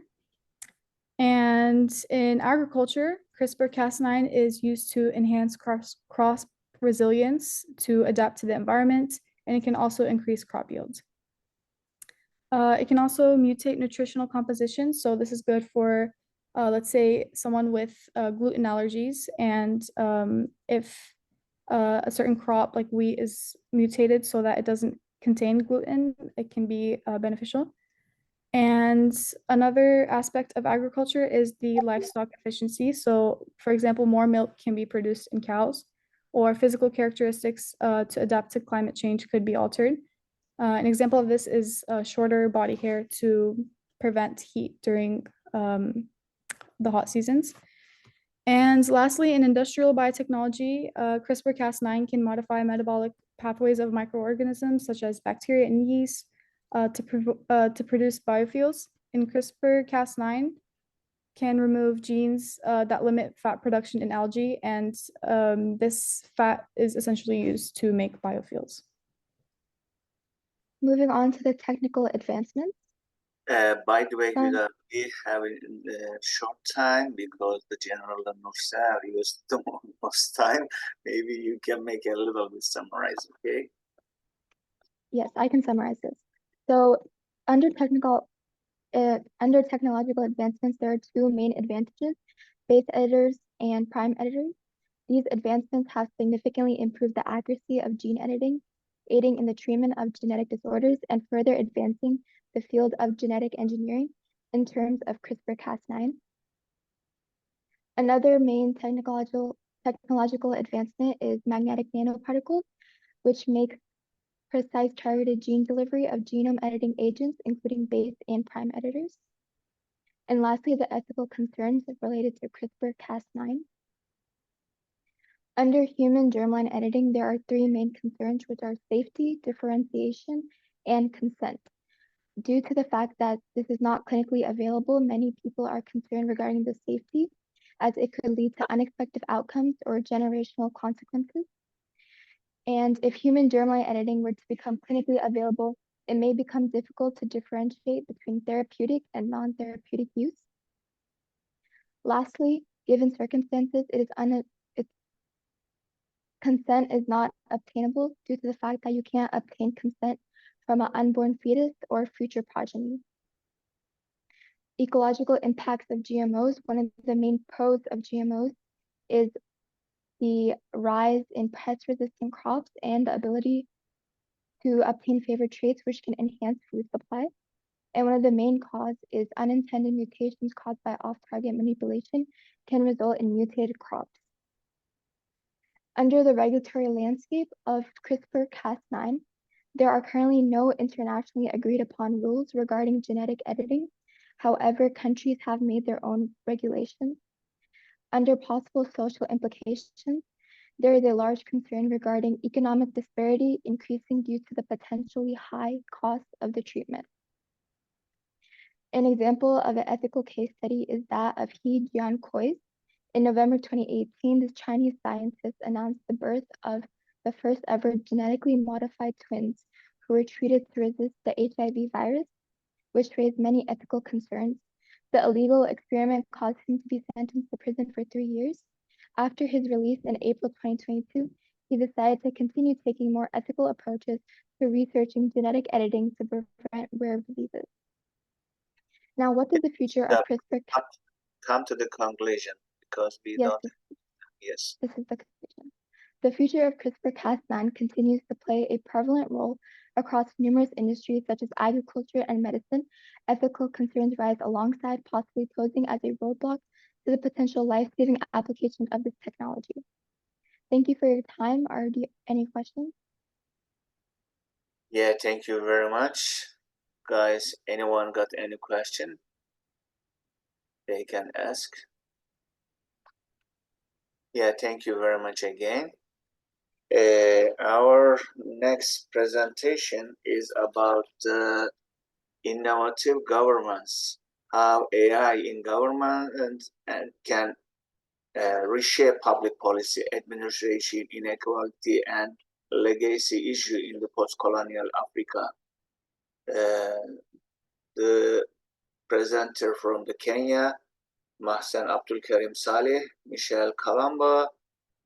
And in agriculture, CRISPR-Cas9 is used to enhance crop resilience to adapt to the environment, and it can also increase crop yield. It can also mutate nutritional composition. So this is good for, let's say, someone with gluten allergies, and if a certain crop like wheat is mutated so that it doesn't contain gluten, it can be beneficial. And another aspect of agriculture is the livestock efficiency. So, for example, more milk can be produced in cows, or physical characteristics to adapt to climate change could be altered. An example of this is shorter body hair to prevent heat during the hot seasons. And lastly, in industrial biotechnology, CRISPR-Cas9 can modify metabolic pathways of microorganisms such as bacteria and yeast to produce biofuels. In CRISPR-Cas9 can remove genes that limit fat production in algae, and this fat is essentially used to make biofuels. Moving on to the technical advancements. By the way, we have a short time because the general and Nursal used the most time. Maybe you can make a little bit summarize, okay? Yes, I can summarize this. So under technological advancements, there are two main advantages: base editors and prime editors. These advancements have significantly improved the accuracy of gene editing, aiding in the treatment of genetic disorders and further advancing the field of genetic engineering in terms of CRISPR-Cas9. Another main technological advancement is magnetic nanoparticles, which make precise targeted gene delivery of genome editing agents, including base and prime editors. And lastly, the ethical concerns related to CRISPR-Cas9. Under human germline editing, there are three main concerns, which are safety, differentiation, and consent. Due to the fact that this is not clinically available, many people are concerned regarding the safety, as it could lead to unexpected outcomes or generational consequences. And if human germline editing were to become clinically available, it may become difficult to differentiate between therapeutic and non-therapeutic use. Lastly, given circumstances, consent is not obtainable due to the fact that you can't obtain consent from an unborn fetus or future progeny. Ecological impacts of GMOs. One of the main pros of GMOs is the rise in pest-resistant crops and the ability to obtain favored traits which can enhance food supply. And one of the main causes is unintended mutations caused by off-target manipulation can result in mutated crops. Under the regulatory landscape of CRISPR-Cas9, there are currently no internationally agreed upon rules regarding genetic editing. However, countries have made their own regulations. Under possible social implications, there is a large concern regarding economic disparity increasing due to the potentially high cost of the treatment. An example of an ethical case study is that of He Jiankui. In November 2018, this Chinese scientist announced the birth of the first ever genetically modified twins who were treated to resist the HIV virus, which raised many ethical concerns. The illegal experiment caused him to be sentenced to prison for 3 years. After his release in April 2022, he decided to continue taking more ethical approaches to researching genetic editing to prevent rare diseases. Now, what is the future of CRISPR? Come to the conclusion because we Yes, don't. Yes. This is the conclusion. The future of CRISPR-Cas9 continues to play a prevalent role across numerous industries such as agriculture and medicine. Ethical concerns rise alongside, possibly posing as a roadblock to the potential life-saving application of this technology. Thank you for your time. Are there any questions? Yeah, thank you very much. Guys, anyone got any question? They can ask. Yeah, thank you very much again. Our next presentation is about innovative governments, how AI in government and can reshape public policy, administration, inequality, and legacy issue in the post-colonial Africa. The presenter from the Kenya, Mahsen Abdul Karim Saleh, Michelle Kalamba,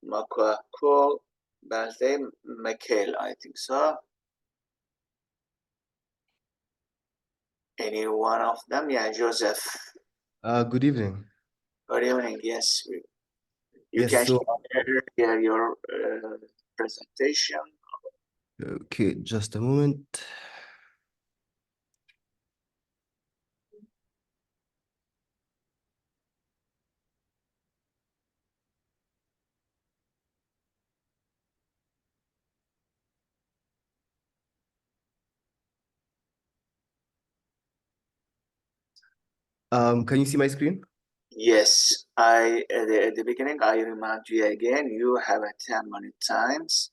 Makwa Kul, Bentley Mikhail, I think so. Any one of them? Yeah, Joseph. Good evening. Good evening. Yes, you Yes, can so share your presentation. okay, just a moment. Can you see my screen? Yes, at the beginning, I remind you again, you have a 10-minute times.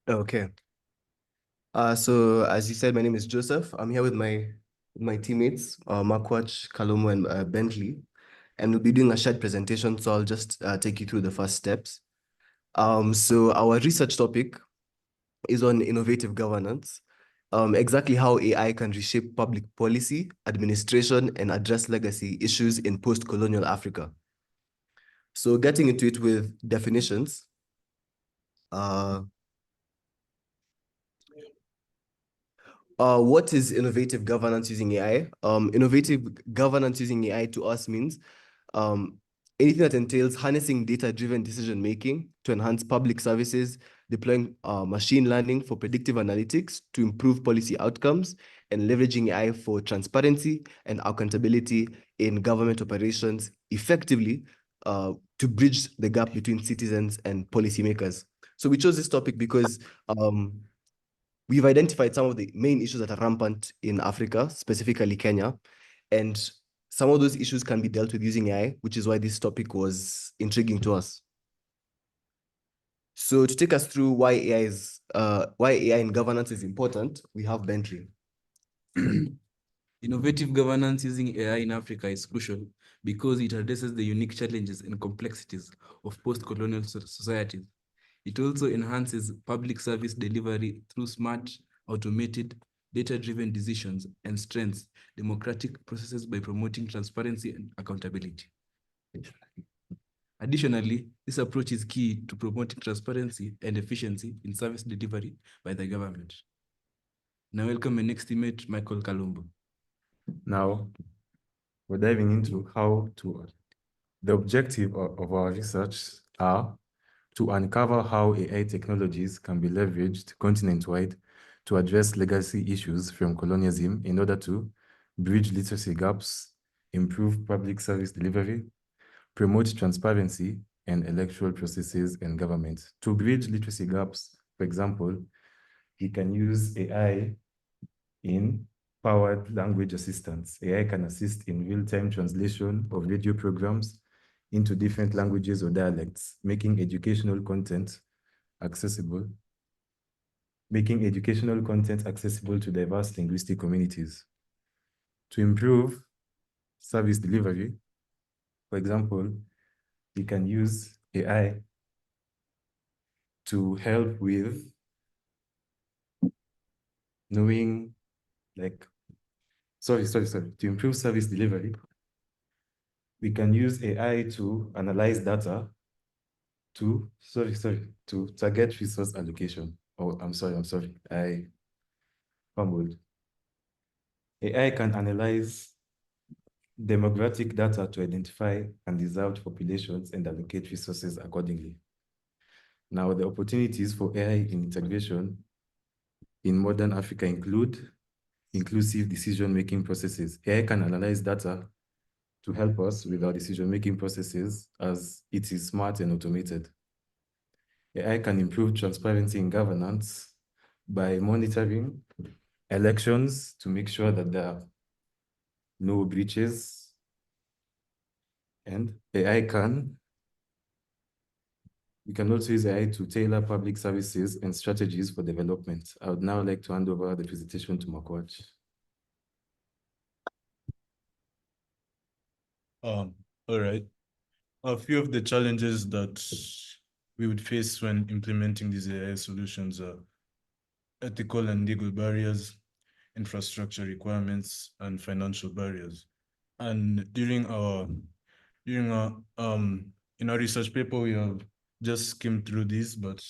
Okay. So as you said, my name is Joseph. I'm here with my teammates, Makwach, Kalomo, and Bentley, and we'll be doing a shared presentation. So I'll just take you through the first steps. So our research topic is on innovative governance, exactly how AI can reshape public policy, administration, and address legacy issues in post-colonial Africa. So getting into it with definitions, what is innovative governance using AI? Innovative governance using AI to us means anything that entails harnessing data-driven decision-making to enhance public services, deploying machine learning for predictive analytics to improve policy outcomes, and leveraging AI for transparency and accountability in government operations effectively to bridge the gap between citizens and policymakers. So we chose this topic because we've identified some of the main issues that are rampant in Africa, specifically Kenya, and some of those issues can be dealt with using AI, which is why this topic was intriguing to us. So to take us through why AI in governance is important, we have Bentley. Innovative governance using AI in Africa is crucial because it addresses the unique challenges and complexities of post-colonial societies. It also enhances public service delivery through smart, automated, data-driven decisions and strengthens democratic processes by promoting transparency and accountability. Additionally, this approach is key to promoting transparency and efficiency in service delivery by the government. Now welcome my next teammate, Michael Kalumbo. Now, we're diving into the objective of our research are to uncover how AI technologies can be leveraged continent-wide to address legacy issues from colonialism in order to bridge literacy gaps, improve public service delivery, promote transparency and electoral processes in government. To bridge literacy gaps, for example, you can use AI in powered language assistance. AI can assist in real-time translation of radio programs into different languages or dialects, making educational content accessible to diverse linguistic communities. To improve service delivery, for example, you can use AI to help with knowing, to improve service delivery, we can use AI to analyze data to target resource allocation. Oh, I'm sorry, I fumbled. AI can analyze demographic data to identify undeserved populations and allocate resources accordingly. Now, the opportunities for AI in integration in modern Africa include inclusive decision-making processes. AI can analyze data to help us with our decision-making processes as it is smart and automated. AI can improve transparency in governance by monitoring elections to make sure that there are no breaches, and we can also use AI to tailor public services and strategies for development. I would now like to hand over the presentation to Makwach. All right. A few of the challenges that we would face when implementing these AI solutions are ethical and legal barriers, infrastructure requirements, and financial barriers. And in our research paper, we have just skimmed through these, but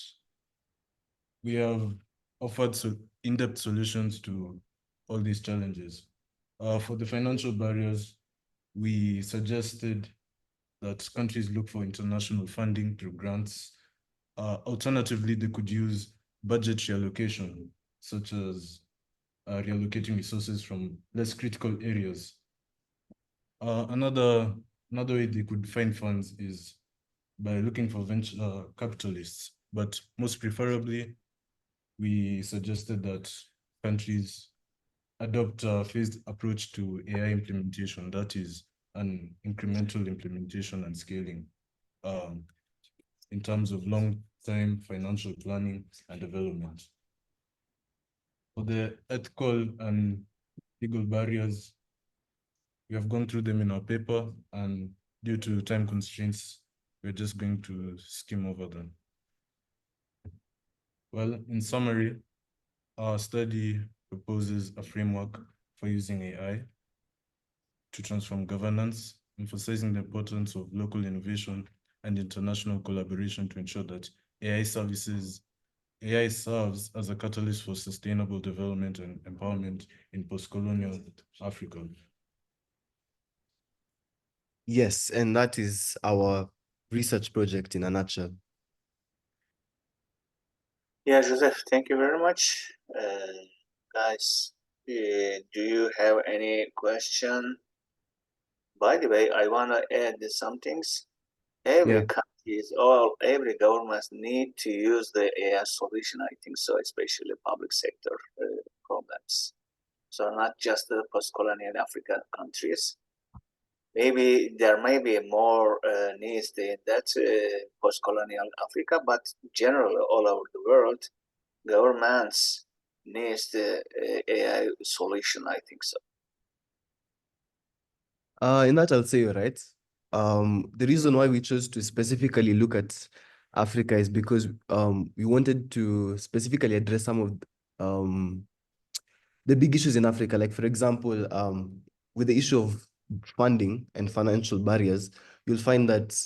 we have offered in-depth solutions to all these challenges. For the financial barriers, we suggested that countries look for international funding through grants. Alternatively, they could use budget reallocation, such as reallocating resources from less critical areas. Another way they could find funds is by looking for venture capitalists, but most preferably, we suggested that countries adopt a phased approach to AI implementation, that is an incremental implementation and scaling in terms of long-term financial planning and development. For the ethical and legal barriers, we have gone through them in our paper, and due to time constraints, we're just going to skim over them. Well, in summary, our study proposes a framework for using AI to transform governance, emphasizing the importance of local innovation and international collaboration to ensure that AI serves as a catalyst for sustainable development and empowerment in post-colonial Africa. Yes, and that is our research project in a nutshell. Yeah, Joseph, thank you very much. Guys, do you have any question? By the way, I want to add some things. Every every government need to use the AI solution, I think so, especially public sector problems. So not just the post-colonial African countries. Maybe there may be more needs in that post-colonial Africa, but generally all over the world, governments needs the AI solution, I think so. In that, I'll say you're right. The reason why we chose to specifically look at Africa is because we wanted to specifically address some of the big issues in Africa. Like, for example, with the issue of funding and financial barriers, you'll find that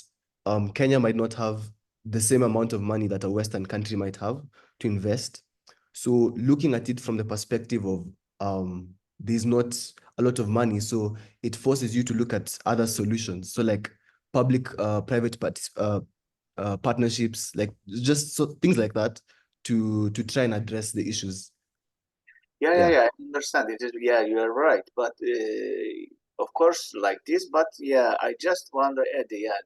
Kenya might not have the same amount of money that a Western country might have to invest. So looking at it from the perspective of there's not a lot of money, so it forces you to look at other solutions. So like public-private partnerships, like just things like that to try and address the issues. Yeah, I understand. It is, yeah, you are right. But of course, like this, but yeah, I just wonder at the end,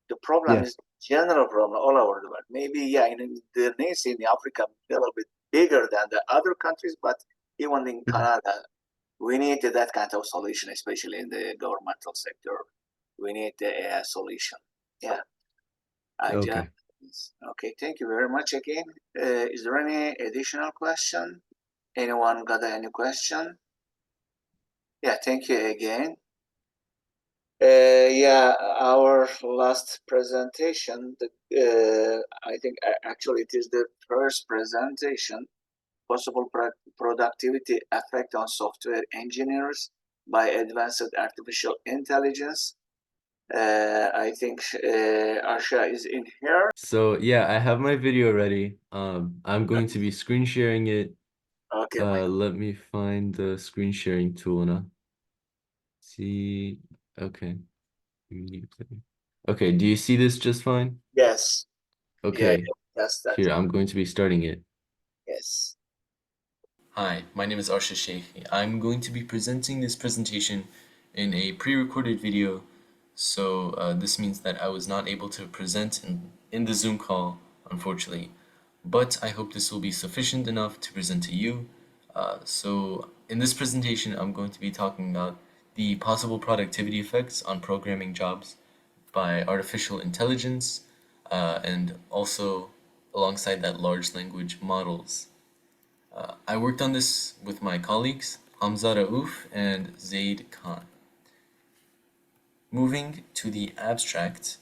the problem is general problem all over the world. Maybe, yeah, in the needs in Africa a little bit bigger than the other countries, but even in Canada, we need that kind of solution, especially in the governmental sector. We need the AI solution. Yeah. Okay, thank you very much again. Is there any additional question? Anyone got any question? Yeah, thank you again. Yeah, our last presentation, I think actually it is the first presentation, possible productivity effect on software engineers by advanced artificial intelligence. I think Arsha is in here. So yeah, I have my video ready. I'm going to be screen sharing it. Okay. Let me find the screen sharing tool now. See, okay. Okay, do you see this just fine? Yes. Okay. That's Here, I'm going to be starting it. Yes. Hi, my name is Arsha Sheikhi. I'm going to be presenting this presentation in a pre-recorded video. So this means that I was not able to present in the Zoom call, unfortunately. but I hope this will be sufficient enough to present to you. So in this presentation, I'm going to be talking about the possible productivity effects on programming jobs by artificial intelligence, and also alongside that, large language models. I worked on this with my colleagues, Hamza Raouf and Zaid Khan. Moving to the abstract,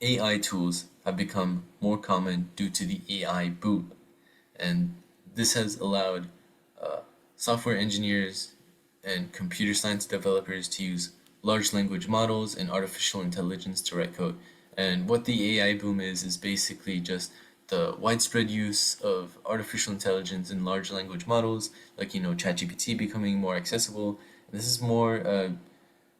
AI tools have become more common due to the AI boom, and this has allowed software engineers and computer science developers to use large language models and artificial intelligence to write code. And what the AI boom is basically just the widespread use of artificial intelligence and large language models, like, ChatGPT becoming more accessible. This is more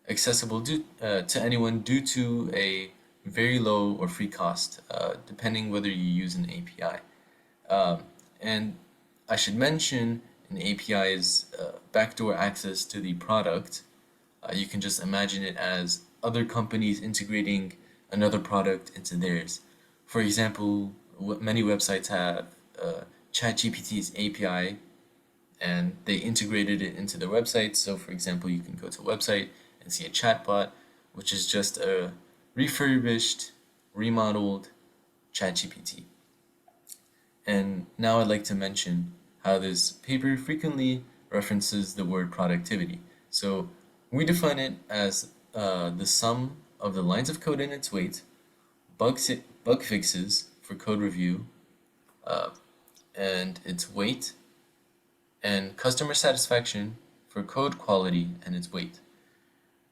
accessible to anyone due to a very low or free cost, depending whether you use an API. And I should mention an API is backdoor access to the product. You can just imagine it as other companies integrating another product into theirs. For example, many websites have ChatGPT's API, and they integrated it into their website. So for example, you can go to a website and see a chatbot, which is just a refurbished, remodeled ChatGPT. And now I'd like to mention how this paper frequently references the word productivity. So we define it as the sum of the lines of code and its weight, bug fixes for code review and its weight, and customer satisfaction for code quality and its weight.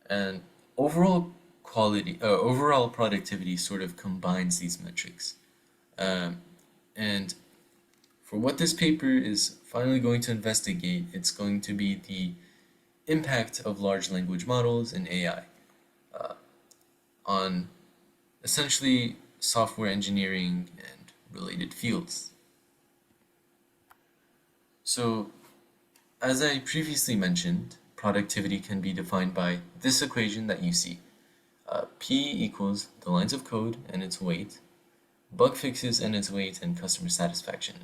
And overall productivity sort of combines these metrics. And for what this paper is finally going to investigate, it's going to be the impact of large language models and AI on essentially software engineering and related fields. So, as I previously mentioned, productivity can be defined by this equation that you see. P equals the lines of code and its weight, bug fixes and its weight, and customer satisfaction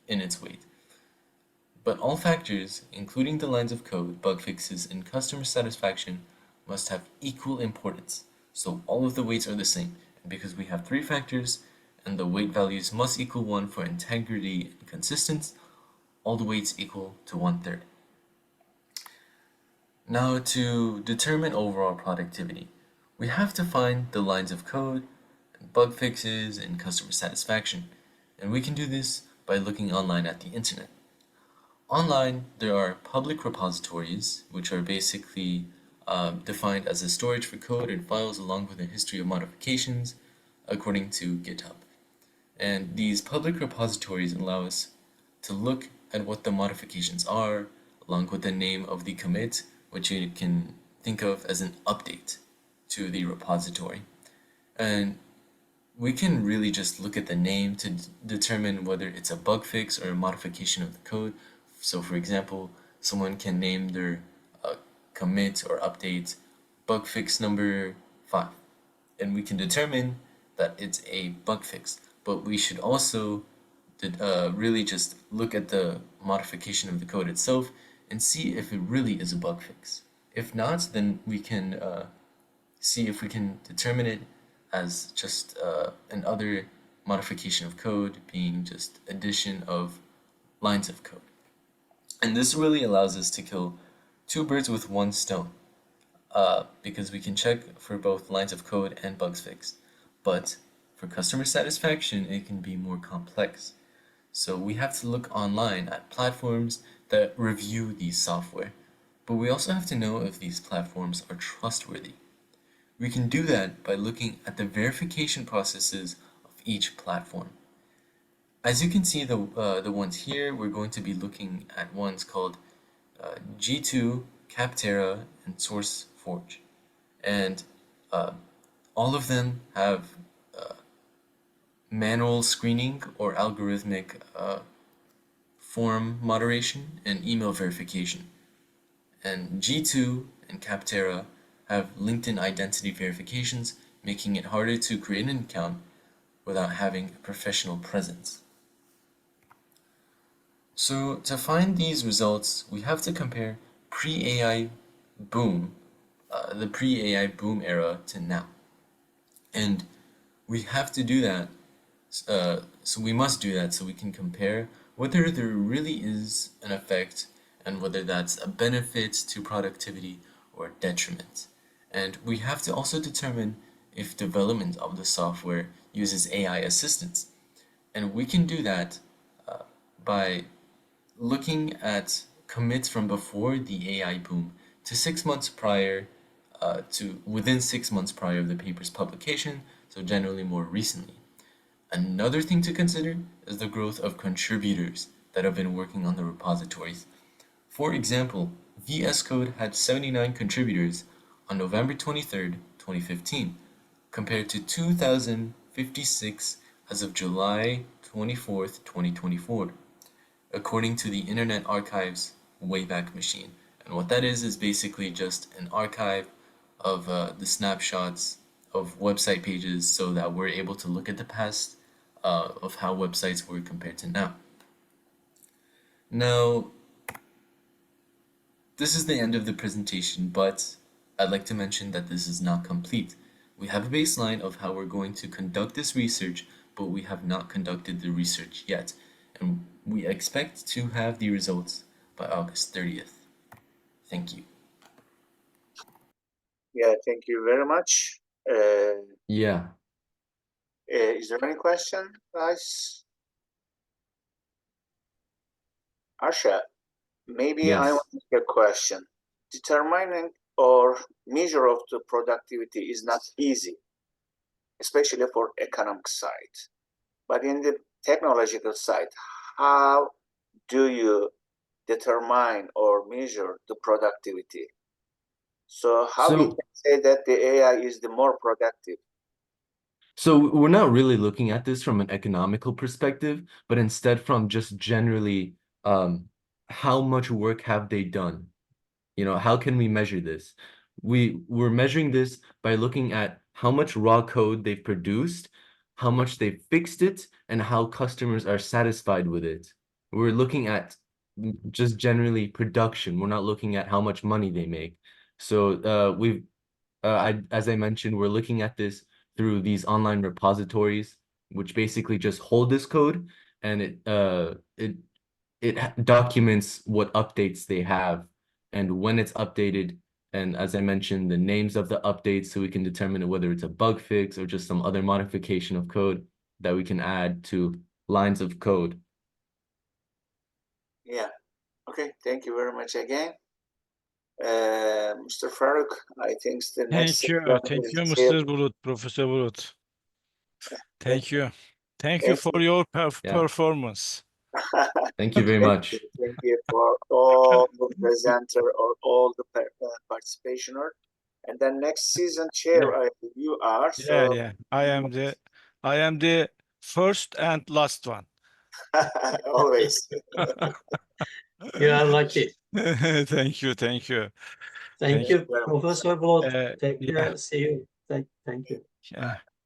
in its weight. But all factors, including the lines of code, bug fixes, and customer satisfaction, must have equal importance. So all of the weights are the same. And because we have 3 factors, and the weight values must equal 1 for integrity and consistency, all the weights equal to 1/3. Now, to determine overall productivity, we have to find the lines of code, and bug fixes, and customer satisfaction. And we can do this by looking online at the internet. Online, there are public repositories, which are basically defined as a storage for code and files along with a history of modifications, according to GitHub. And these public repositories allow us to look at what the modifications are, along with the name of the commit, which you can think of as an update to the repository. And we can really just look at the name to determine whether it's a bug fix or a modification of the code. So for example, someone can name their commit or update bug fix number 5, and we can determine that it's a bug fix. But we should also really just look at the modification of the code itself and see if it really is a bug fix. If not, then we can see if we can determine it as just another modification of code, being just addition of lines of code. And this really allows us to kill 2 birds with 1 stone, because we can check for both lines of code and bugs fixed. But for customer satisfaction, it can be more complex. So we have to look online at platforms that review these software, but we also have to know if these platforms are trustworthy. We can do that by looking at the verification processes of each platform. As you can see, the ones here, we're going to be looking at ones called G2, Capterra, and SourceForge. And all of them have manual screening or algorithmic form moderation and email verification. And G2 and Capterra have LinkedIn identity verifications, making it harder to create an account without having a professional presence. So to find these results, we have to compare pre-AI boom, the pre-AI boom era to now. And we have to do that, so we must do that so we can compare whether there really is an effect and whether that's a benefit to productivity or detriment. And we have to also determine if development of the software uses AI assistance. And we can do that by looking at commits from before the AI boom to 6 months prior to within 6 months prior of the paper's publication, so generally more recently. Another thing to consider is the growth of contributors that have been working on the repositories. For example, VS Code had 79 contributors on November 23rd, 2015, compared to 2,056 as of July 24th, 2024, according to the Internet Archive's Wayback Machine. And what that is basically just an archive of the snapshots of website pages so that we're able to look at the past of how websites were compared to now. Now, this is the end of the presentation, but I'd like to mention that this is not complete. We have a baseline of how we're going to conduct this research, but we have not conducted the research yet, and we expect to have the results by August 30th. Thank you. Yeah, thank you very much. Yeah. Is there any question, guys? Arsha, maybe I Yes. want to ask a question. Determining or measure of the productivity is not easy, especially for economic side. But in the technological side, how do you determine or measure the productivity? So how we can say that the AI is the more productive? So we're not really looking at this from an economical perspective, but instead from just generally how much work have they done? You know, how can we measure this? We're measuring this by looking at how much raw code they've produced, how much they've fixed it, and how customers are satisfied with it. We're looking at just generally production. We're not looking at how much money they make. So as I mentioned, we're looking at this through these online repositories, which basically just hold this code, and it documents what updates they have and when it's updated. And as I mentioned, the names of the updates, so we can determine whether it's a bug fix or just some other modification of code that we can add to lines of code. Yeah. Okay. Thank you very much again. Mr. Farooq, I think the next Thank you, Mr. Bulut, Professor Bulut. Thank you. Thank you for your performance. Thank you very much. Thank you for all the presenter or all the participationer. And then next season chair, you are. So Yeah. I am the first and last one. always. You are lucky. Thank you. Thank you, Professor Bulut. Take care. See you. Thank you. Yeah.